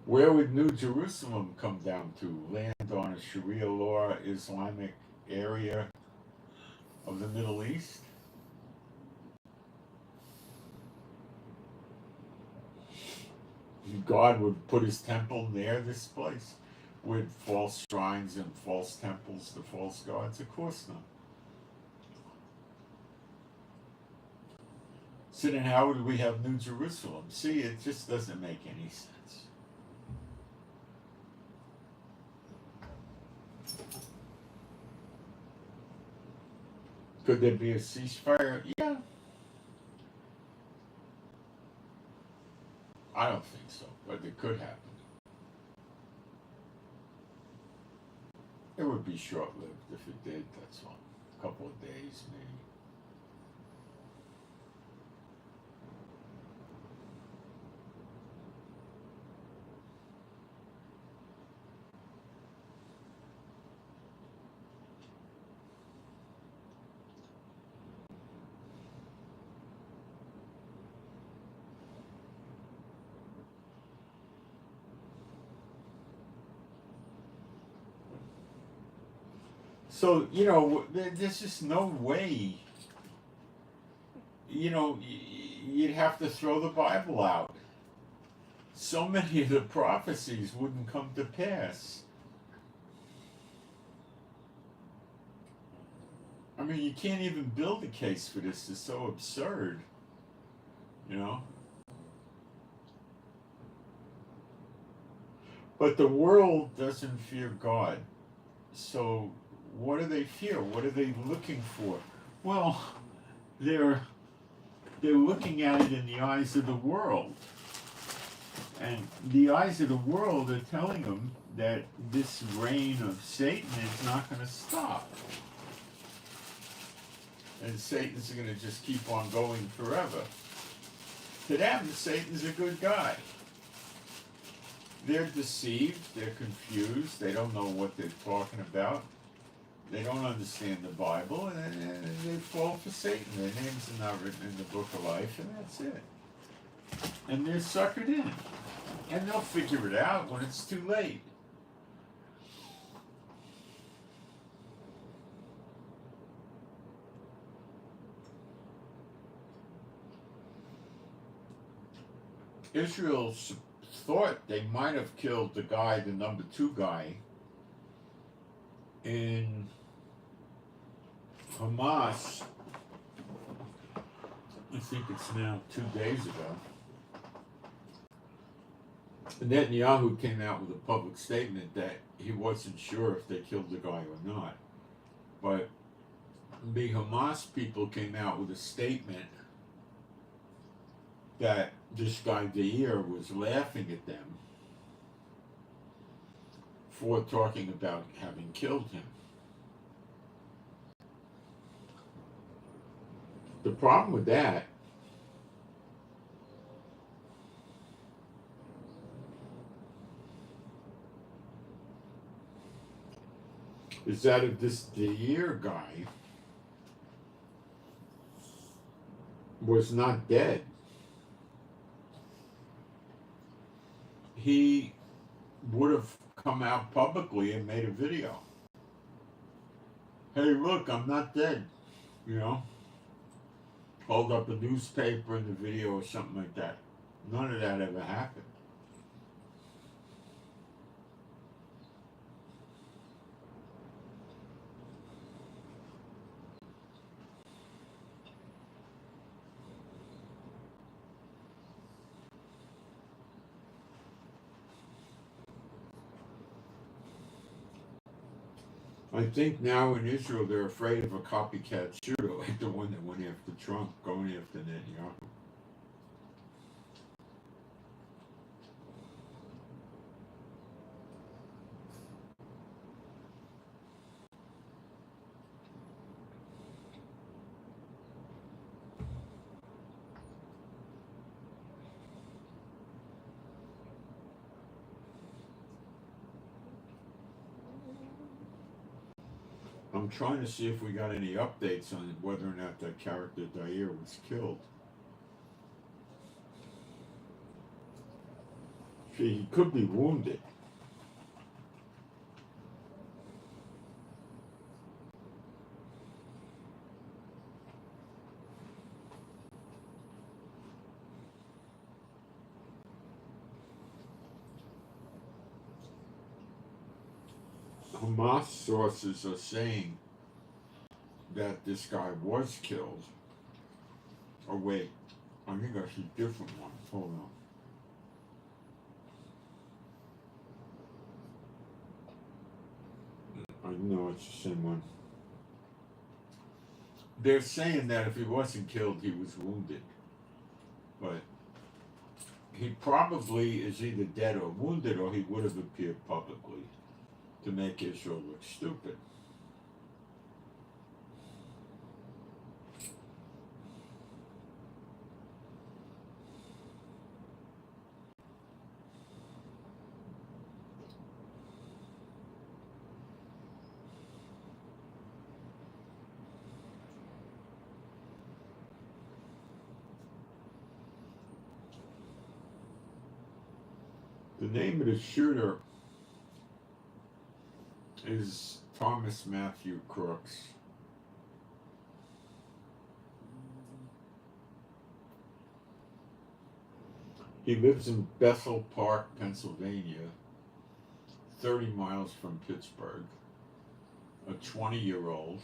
Where would New Jerusalem come down to? Land on a Sharia law Islamic area of the Middle East? God would put his temple near this place with false shrines and false temples to false gods? Of course not. So then how would we have New Jerusalem? See, it just doesn't make any sense. Could there be a ceasefire? Yeah. I don't think so, but it could happen. It would be short-lived if it did, that's all. A couple of days, maybe. So, there's just no way, you'd have to throw the Bible out. So many of the prophecies wouldn't come to pass. I mean, you can't even build a case for this. It's so absurd, But the world doesn't fear God. So what do they fear? What are they looking for? Well, they're looking at it in the eyes of the world. And the eyes of the world are telling them that this reign of Satan is not going to stop. And Satan's going to just keep on going forever. To them, Satan's a good guy. They're deceived, they're confused, they don't know what they're talking about. They don't understand the Bible, and they fall for Satan. Their names are not written in the book of life, and that's it. And they're suckered in. And they'll figure it out when it's too late. Israel thought they might have killed the guy, the number 2 guy, in Hamas. I think it's now 2 days ago. Netanyahu came out with a public statement that he wasn't sure if they killed the guy or not. But the Hamas people came out with a statement that this guy Deir was laughing at them for talking about having killed him. The problem with that is that if this Deir guy was not dead, he would have come out publicly and made a video. Hey, look, I'm not dead. You know? Hold up a newspaper in the video or something like that. None of that ever happened. I think now in Israel they're afraid of a copycat shooter like the one that went after Trump, going after Netanyahu. I'm trying to see if we got any updates on whether or not that character Deir was killed. He could be wounded. Hamas sources are saying that this guy was killed. Oh wait, I think that's a different one. Hold on. I know it's the same one. They're saying that if he wasn't killed, he was wounded. But he probably is either dead or wounded, or he would have appeared publicly to make Israel look stupid. The name of the shooter is Thomas Matthew Crooks. He lives in Bethel Park, Pennsylvania, 30 miles from Pittsburgh, a 20-year-old.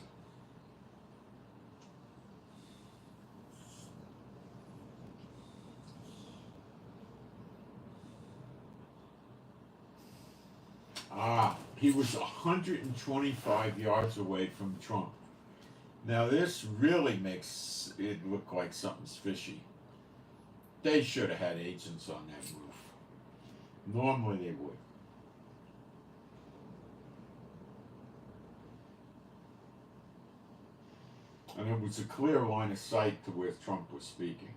He was 125 yards away from Trump. Now this really makes it look like something's fishy. They should have had agents on that roof. Normally they would. And it was a clear line of sight to where Trump was speaking.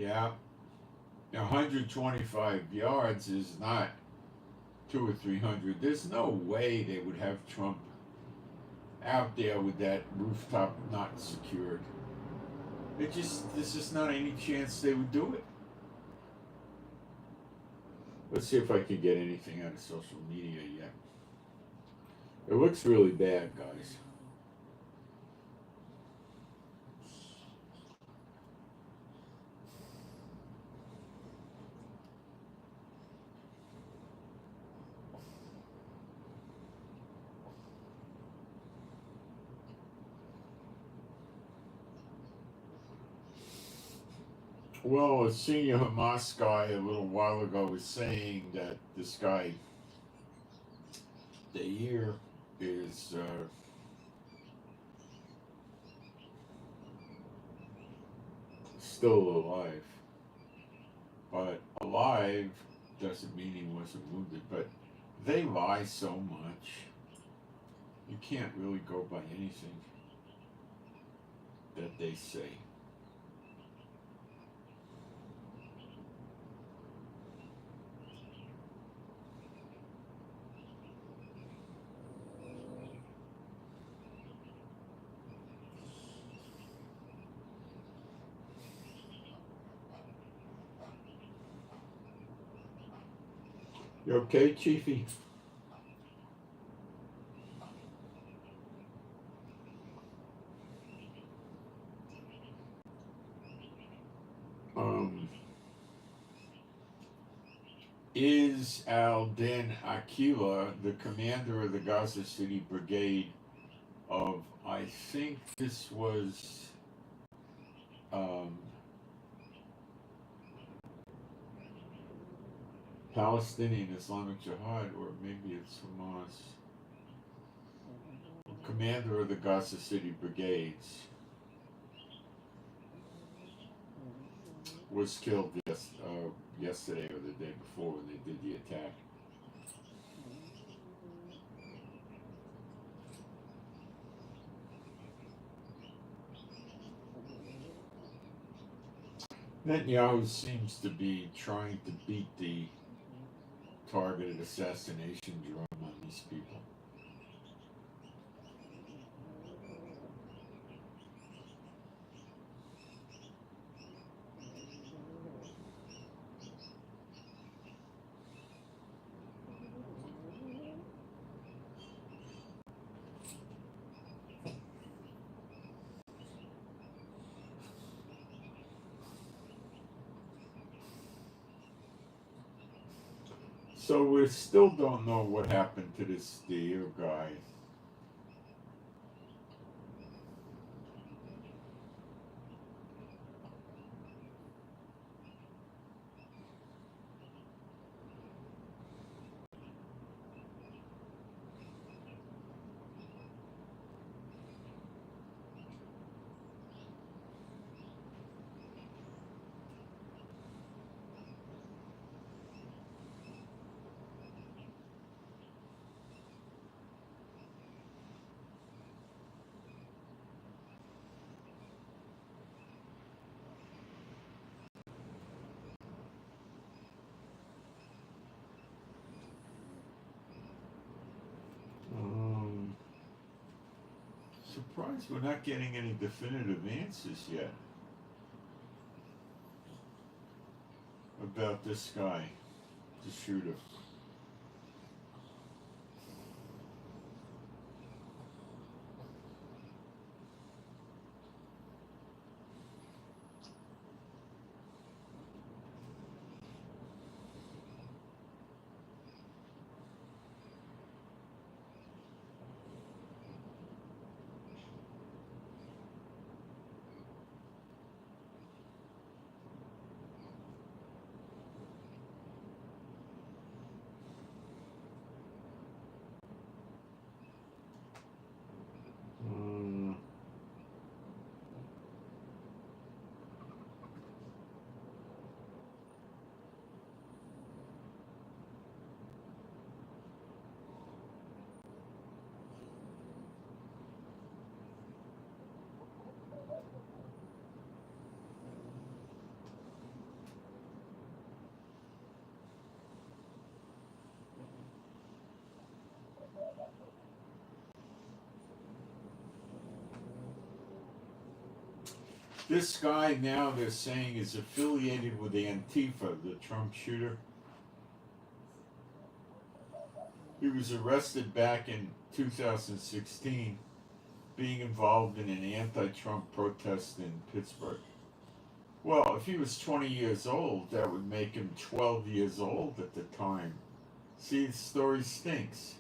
Yeah, 125 yards is not 200 or 300. There's no way they would have Trump out there with that rooftop not secured. There's just not any chance they would do it. Let's see if I can get anything out of social media yet. It looks really bad, guys. Well, a senior Hamas guy a little while ago was saying that this guy, the year is still alive. But alive doesn't mean he wasn't wounded. But they lie so much. You can't really go by anything that they say. You okay, Chiefy? Is al-Din Aquila the commander of the Gaza City Brigade of, I think this was Palestinian Islamic Jihad, or maybe it's Hamas. Commander of the Gaza City Brigades was killed yesterday or the day before when they did the attack. Netanyahu seems to be trying to beat the targeted assassination drum on these people. So we still don't know what happened to this Deir guy. Surprised we're not getting any definitive answers yet about this guy, the shooter. This guy now they're saying is affiliated with the Antifa, the Trump shooter. He was arrested back in 2016, being involved in an anti-Trump protest in Pittsburgh. Well, if he was 20 years old, that would make him 12 years old at the time. See, the story stinks.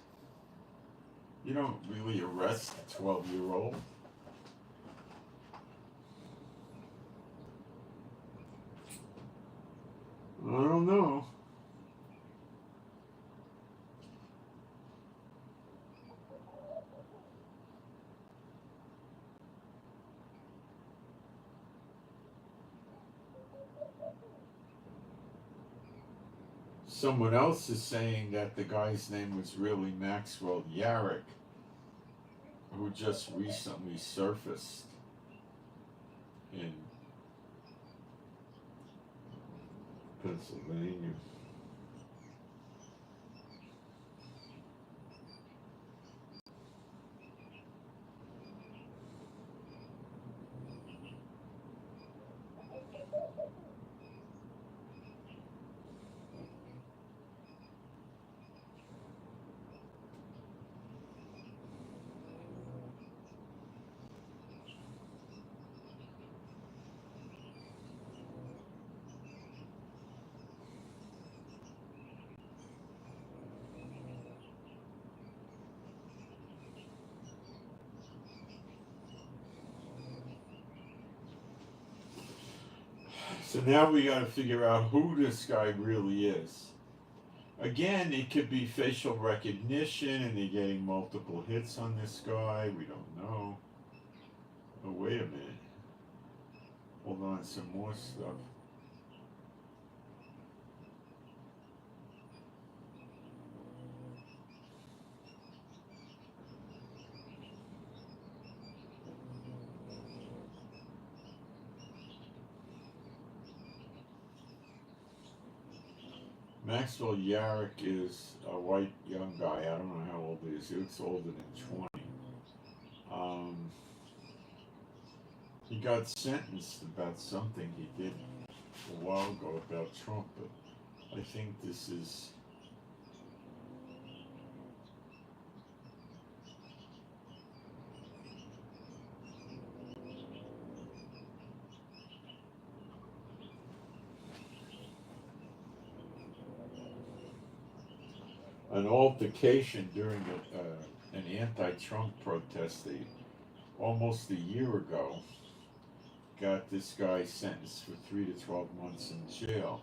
You don't really arrest a 12-year-old. I don't know. Someone else is saying that the guy's name was really Maxwell Yarrick, who just recently surfaced in Pennsylvania. So now we got to figure out who this guy really is. Again, it could be facial recognition and they're getting multiple hits on this guy. We don't know. Oh, wait a minute. Hold on, some more stuff. Maxwell Yarrick is a white young guy. I don't know how old he is. He looks older than 20. He got sentenced about something he did a while ago about Trump, but I think this is an altercation during an anti-Trump protest almost a year ago. Got this guy sentenced for 3 to 12 months in jail.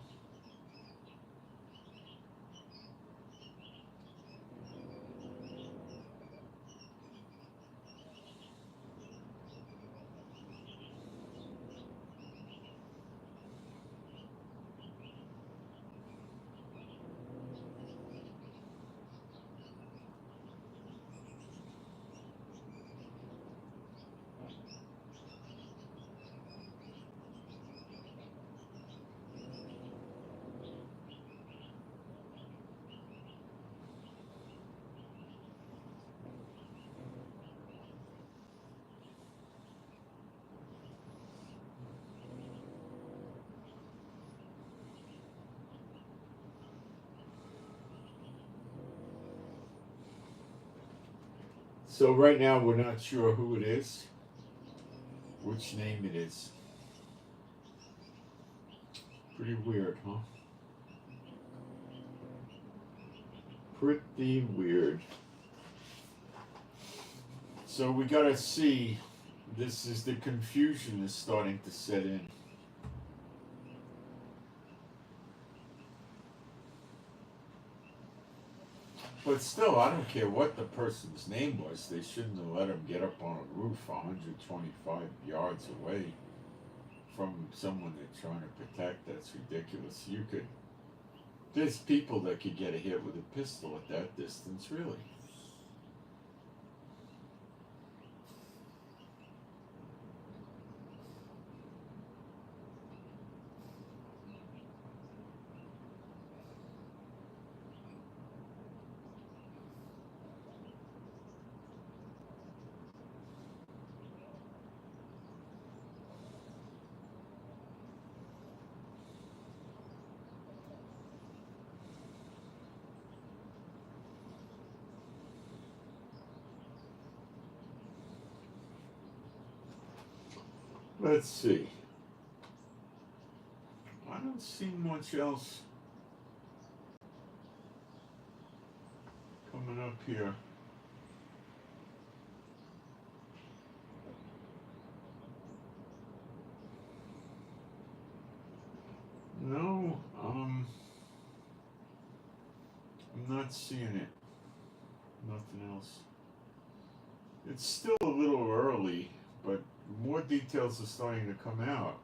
So right now we're not sure who it is, which name it is. Pretty weird, huh? Pretty weird. So we gotta see, this is the confusion is starting to set in. But still, I don't care what the person's name was. They shouldn't have let him get up on a roof 125 yards away from someone they're trying to protect. That's ridiculous. There's people that could get a hit with a pistol at that distance, really. Let's see. I don't see much else coming up here. No, I'm not seeing it. Nothing else. It's still a little early, but more details are starting to come out.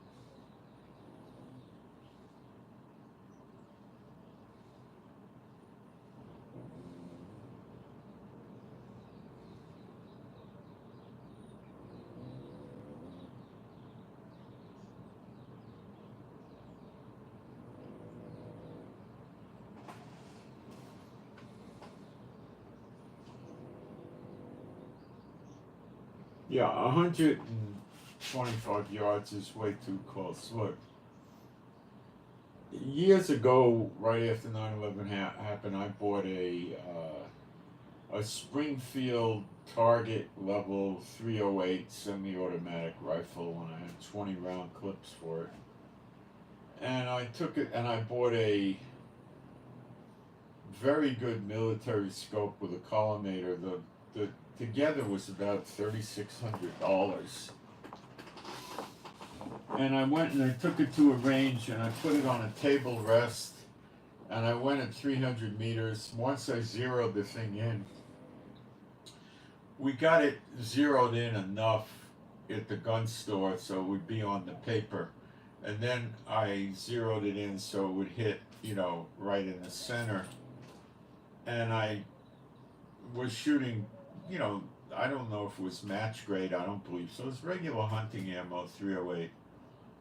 Yeah, 125 yards is way too close. Look, years ago, right after 9/11 happened, I bought a Springfield Target Level 308 semi-automatic rifle, and I had 20 round clips for it. And I took it and I bought a very good military scope with a collimator. The together was about $3,600. And I went and I took it to a range and I put it on a table rest, and I went at 300 meters. Once I zeroed the thing in, we got it zeroed in enough at the gun store so it would be on the paper. And then I zeroed it in so it would hit, right in the center. And I was shooting, I don't know if it was match grade, I don't believe so. It was regular hunting ammo, 308.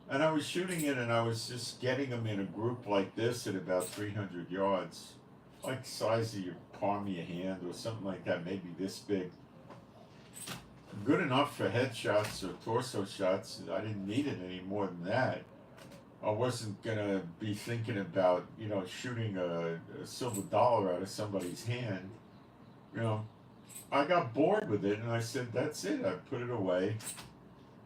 And I was shooting it and I was just getting them in a group like this at about 300 yards. Like the size of your palm of your hand or something like that, maybe this big. Good enough for headshots or torso shots. I didn't need it any more than that. I wasn't gonna be thinking about, shooting a silver dollar out of somebody's hand. I got bored with it and I said, that's it. I put it away.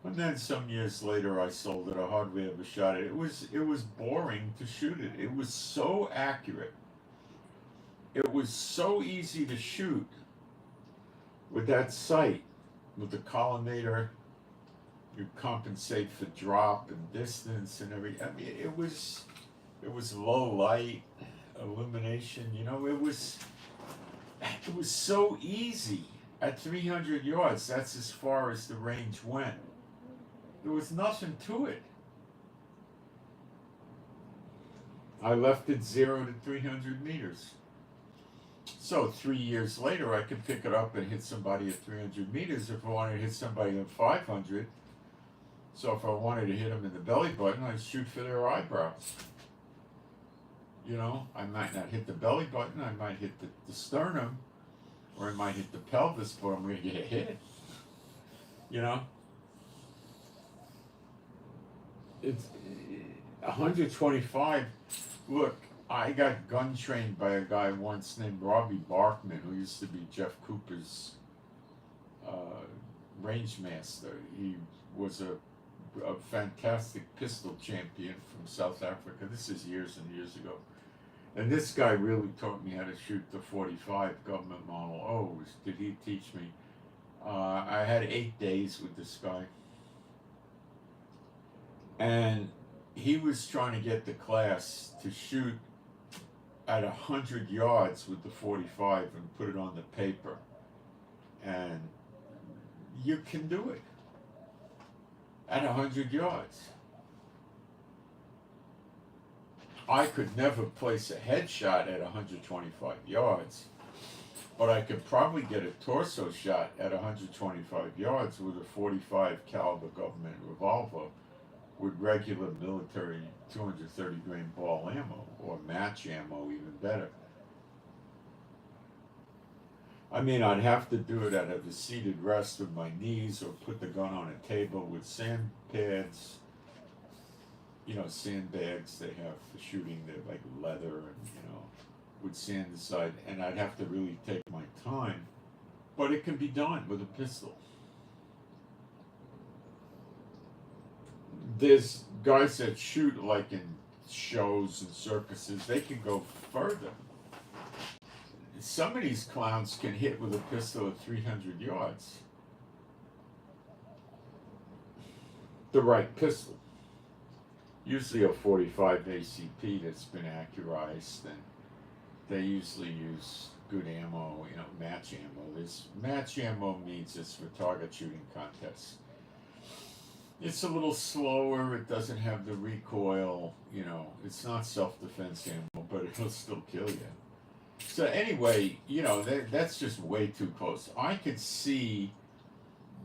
And then some years later I sold it. I hardly ever shot it. It was boring to shoot it. It was so accurate. It was so easy to shoot with that sight, with the collimator. You compensate for drop and distance and everything. I mean, it was low light, illumination. It was so easy at 300 yards. That's as far as the range went. There was nothing to it. I left it zeroed at 300 meters. So 3 years later, I could pick it up and hit somebody at 300 meters if I wanted to hit somebody at 500. So if I wanted to hit them in the belly button, I'd shoot for their eyebrows. I might not hit the belly button, I might hit the sternum, or I might hit the pelvis, but I'm going to get hit. It's 125. Look, I got gun trained by a guy once named Robbie Barkman, who used to be Jeff Cooper's range master. He was a fantastic pistol champion from South Africa. This is years and years ago. And this guy really taught me how to shoot the 45 government model. Oh, did he teach me? I had 8 days with this guy. And he was trying to get the class to shoot at 100 yards with the 45 and put it on the paper. And you can do it at 100 yards. I could never place a headshot at 125 yards, but I could probably get a torso shot at 125 yards with a 45 caliber government revolver with regular military 230 grain ball ammo, or match ammo, even better. I mean, I'd have to do it at a seated rest with my knees, or put the gun on a table with sand pads. Sandbags they have for shooting. They're like leather and, with sand inside. And I'd have to really take my time. But it can be done with a pistol. there's guys that shoot like in shows and circuses. They can go further. Some of these clowns can hit with a pistol at 300 yards. The right pistol. Usually a 45 ACP that's been accurized, and they usually use good ammo, match ammo. This match ammo means it's for target shooting contests. It's a little slower, it doesn't have the recoil, it's not self-defense ammo, but it'll still kill you. So anyway, that's just way too close. I could see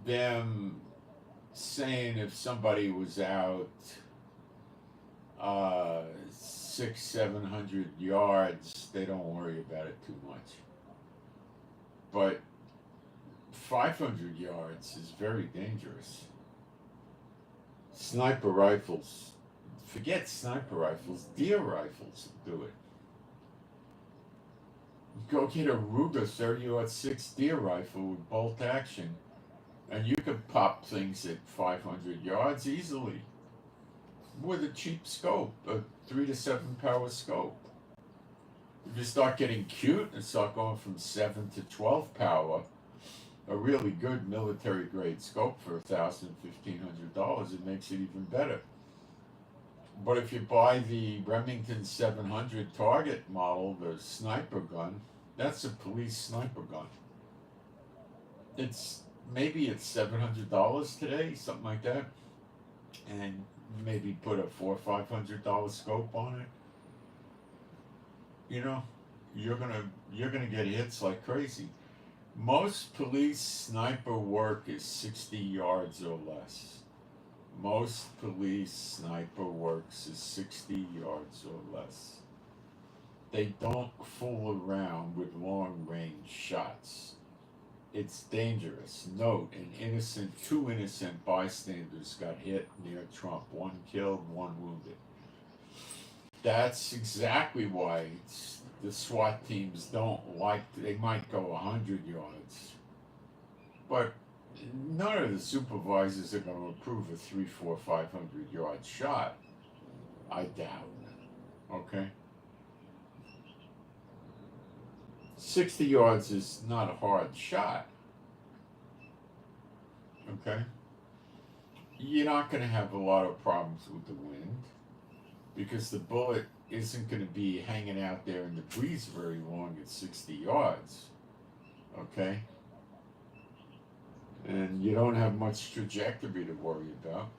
them saying if somebody was out 600-700 yards, they don't worry about it too much. But 500 yards is very dangerous. Sniper rifles, forget sniper rifles, deer rifles do it. Go get a Ruger 30-06 deer rifle with bolt action, and you can pop things at 500 yards easily with a cheap scope, a 3 to 7 power scope. If you start getting cute and start going from 7 to 12 power, a really good military grade scope for $1,000, $1,500, it makes it even better. But if you buy the Remington 700 target model, the sniper gun, that's a police sniper gun. Maybe it's $700 today, something like that, and maybe put a $400 or $500 scope on it. You're gonna get hits like crazy. Most police sniper work is 60 yards or less. Most police sniper works is 60 yards or less. They don't fool around with long range shots. It's dangerous. Note, two innocent bystanders got hit near Trump. 1 killed, 1 wounded. That's exactly why the SWAT teams they might go 100 yards. But none of the supervisors are going to approve a 300, 400, 500 yard shot. I doubt. Okay? 60 yards is not a hard shot. Okay? You're not going to have a lot of problems with the wind because the bullet isn't going to be hanging out there in the breeze very long at 60 yards. Okay? And you don't have much trajectory to worry about.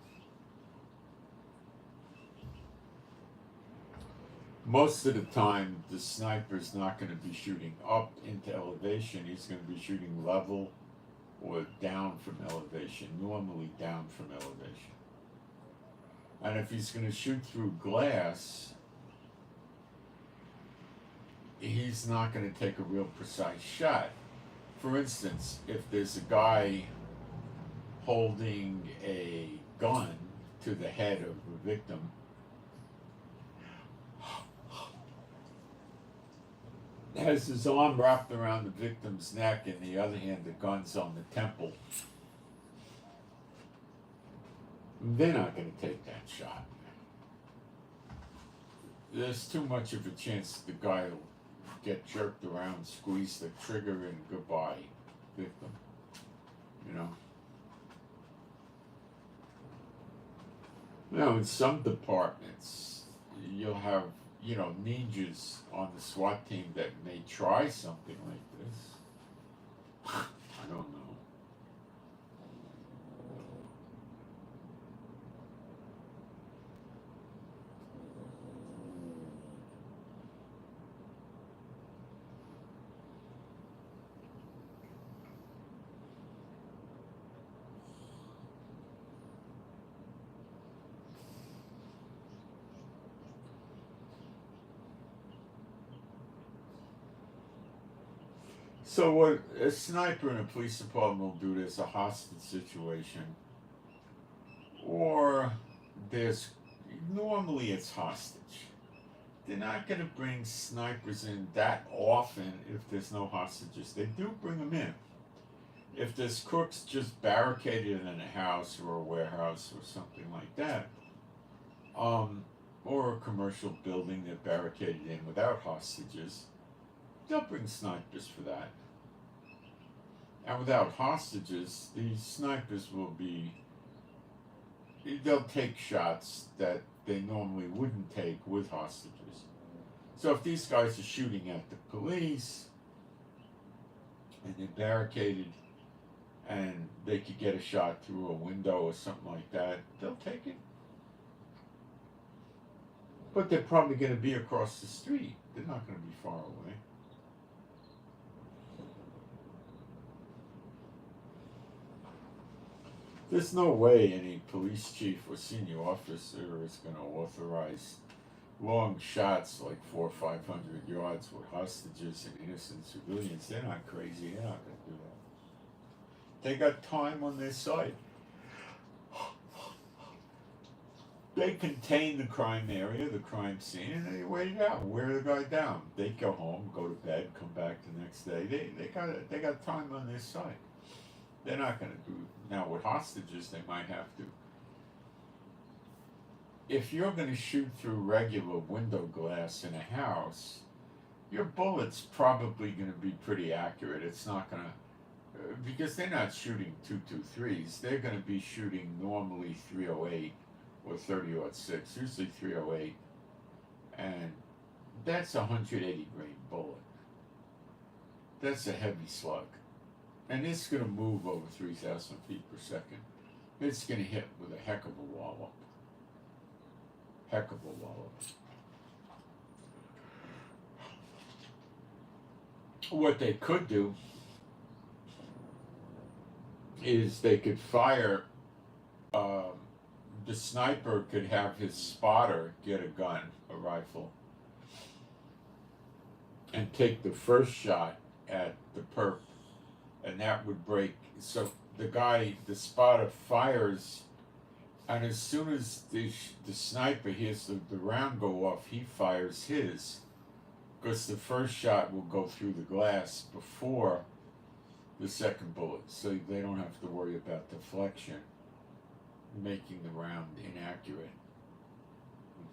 Most of the time, the sniper's not going to be shooting up into elevation. He's going to be shooting level or down from elevation, normally down from elevation. And if he's going to shoot through glass, he's not going to take a real precise shot. For instance, if there's a guy holding a gun to the head of a victim, has his arm wrapped around the victim's neck, and the other hand, the gun's on the temple, they're not going to take that shot. There's too much of a chance the guy will get jerked around, squeeze the trigger, and goodbye, victim. In some departments, you'll have ninjas on the SWAT team that may try something like this. I don't know. So what a sniper in a police department will do, there's a hostage situation, or normally it's hostage. They're not going to bring snipers in that often if there's no hostages. They do bring them in. If there's crooks just barricaded in a house or a warehouse or something like that, or a commercial building that barricaded in without hostages, they'll bring snipers for that. And without hostages, these snipers they'll take shots that they normally wouldn't take with hostages. So if these guys are shooting at the police and they're barricaded and they could get a shot through a window or something like that, they'll take it. But they're probably going to be across the street. They're not going to be far away. There's no way any police chief or senior officer is going to authorize long shots like 400 or 500 yards with hostages and innocent civilians. They're not crazy. They're not going to do that. They got time on their side. They contain the crime area, the crime scene, and they wait it out, wear the guy down. They go home, go to bed, come back the next day. They got time on their side. They're not going to do it. Now with hostages, they might have to. If you're going to shoot through regular window glass in a house, your bullet's probably going to be pretty accurate. It's not going to, because they're not shooting 223s. They're going to be shooting normally 308 or 30-06, usually 308, and that's a 180 grain bullet. That's a heavy slug. And it's going to move over 3,000 feet per second. It's going to hit with a heck of a wallop. Heck of a wallop. What they could do is they could fire, the sniper could have his spotter get a gun, a rifle, and take the first shot at the perp, and that would break. So the spotter fires, and as soon as the sniper hears the round go off, he fires his, because the first shot will go through the glass before the second bullet, so they don't have to worry about deflection, making the round inaccurate.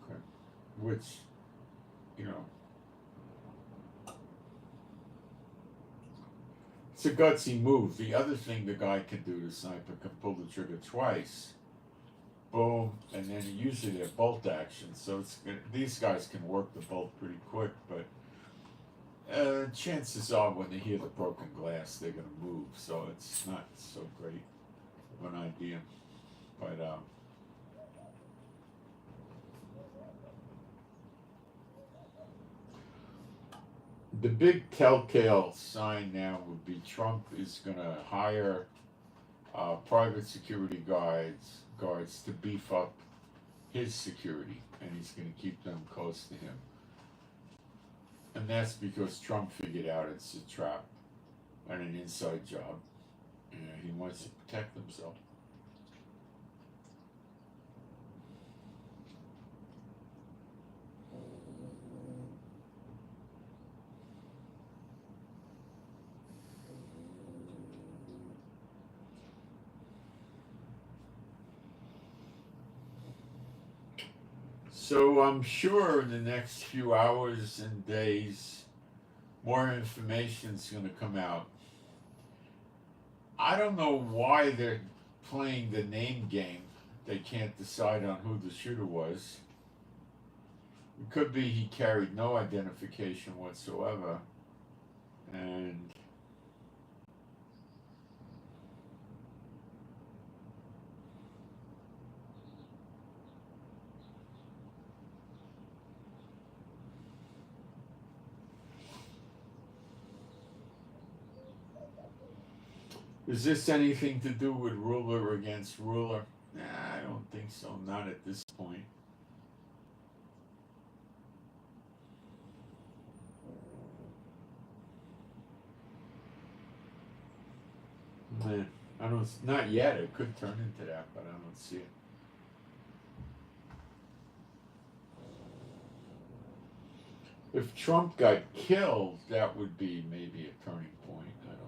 Okay. Which, it's a gutsy move. The other thing the guy can do, the sniper, can pull the trigger twice. Boom, and then usually they're bolt action, so these guys can work the bolt pretty quick, but chances are when they hear the broken glass, they're going to move, so it's not so great of an idea. But the big telltale sign now would be Trump is going to hire private security guards to beef up his security, and he's going to keep them close to him. And that's because Trump figured out it's a trap and an inside job, and he wants to protect himself. So I'm sure in the next few hours and days, more information's going to come out. I don't know why they're playing the name game. They can't decide on who the shooter was. It could be he carried no identification whatsoever, and is this anything to do with ruler against ruler? Nah, I don't think so, not at this point. Man, not yet. It could turn into that, but I don't see it. If Trump got killed, that would be maybe a turning point. I don't know.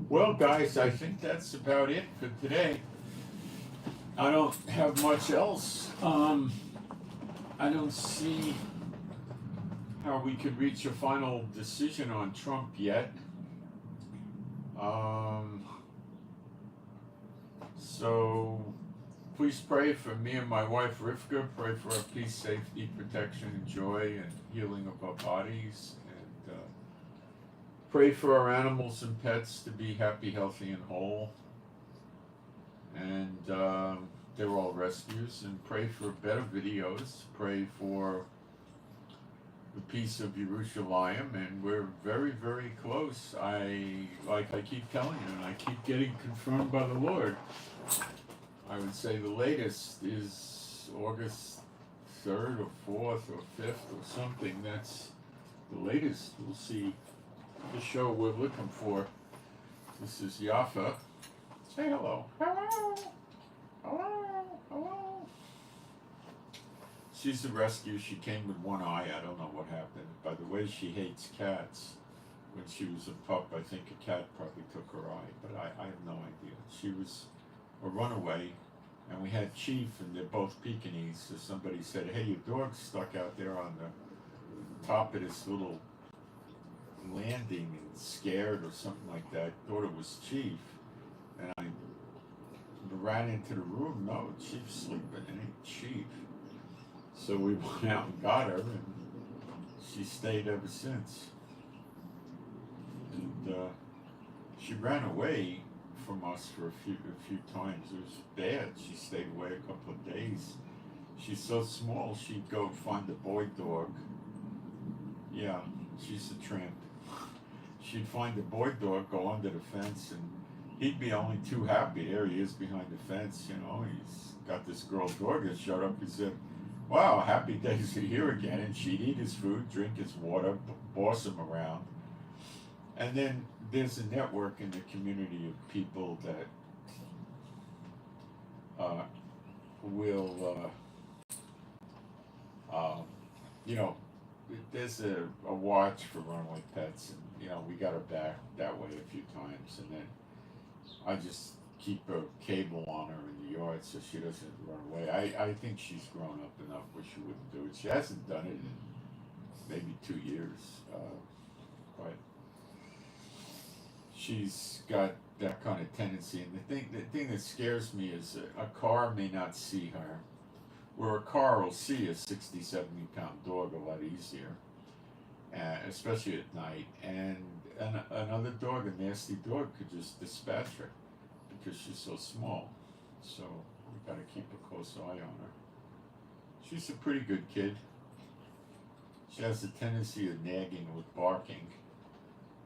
Well, guys, I think that's about it for today. I don't have much else. I don't see how we could reach a final decision on Trump yet. So please pray for me and my wife Rivka. Pray for our peace, safety, protection, and joy, and healing of our bodies. And pray for our animals and pets to be happy, healthy, and whole. And they're all rescues. And pray for better videos. Pray for the peace of Jerusalem, and we're very, very close. I keep telling you, and I keep getting confirmed by the Lord. I would say the latest is August 3rd or 4th or 5th or something. That's the latest. We'll see the show we're looking for. This is Yafa. Say hello. Hello. Hello. Hello. She's a rescue. She came with one eye. I don't know what happened. By the way, she hates cats. When she was a pup, I think a cat probably took her eye, but I have no idea. She was a runaway, and we had Chief, and they're both Pekingese, so somebody said, hey, your dog's stuck out there on the top of this little landing and scared or something like that. Thought it was Chief, and I ran into the room. No, Chief's sleeping. It ain't Chief. So we went out and got her, and she stayed ever since. And she ran away from us for a few times. It was bad. She stayed away a couple of days. She's so small, she'd go find a boy dog. Yeah, she's a tramp. She'd find a boy dog, go under the fence, and he'd be only too happy. There he is behind the fence, you know. He's got this girl dog that showed up. He said, wow, happy days are here again. And she'd eat his food, drink his water, boss him around. And then there's a network in the community of people that will, you know, there's a watch for runaway pets, and, you know, we got her back that way a few times, and then I just keep a cable on her in the yard so she doesn't run away. I think she's grown up enough where she wouldn't do it. She hasn't done it in maybe 2 years, but she's got that kind of tendency. And the thing that scares me is a car may not see her, where a car will see a 60, 70-pound dog a lot easier, especially at night. And another dog, a nasty dog, could just dispatch her because she's so small. So we got to keep a close eye on her. She's a pretty good kid. She has a tendency of nagging with barking.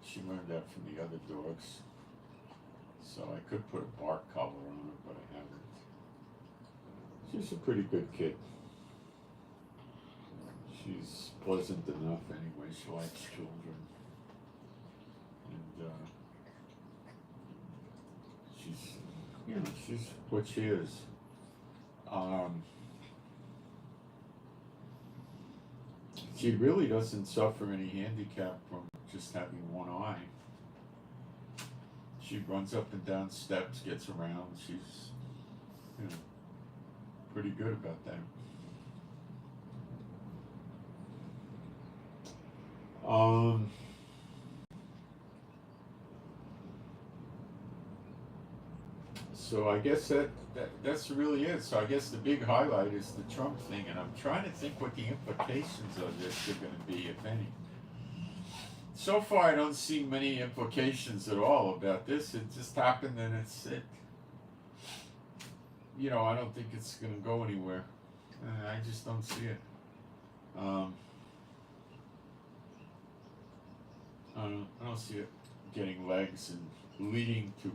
She learned that from the other dogs. So I could put a bark collar on her, but I haven't. She's a pretty good kid. She's pleasant enough anyway. She likes children. And she's what she is. She really doesn't suffer any handicap from just having one eye. She runs up and down steps, gets around. She's, you know, pretty good about that. So I guess that's really it. So I guess the big highlight is the Trump thing, and I'm trying to think what the implications of this are going to be, if any. So far, I don't see many implications at all about this. It just happened, and it's it. You know, I don't think it's going to go anywhere. I just don't see it. I don't see it getting legs and leading to.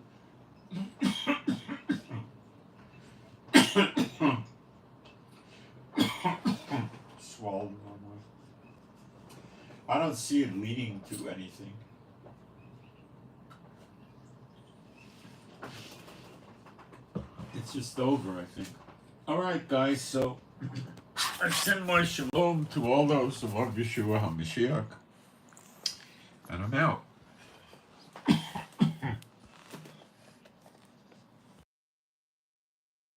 Swallowed the wrong way. I don't see it leading to anything. It's just over, I think. All right, guys, so I send my shalom to all those who love Yeshua HaMashiach, and I'm out.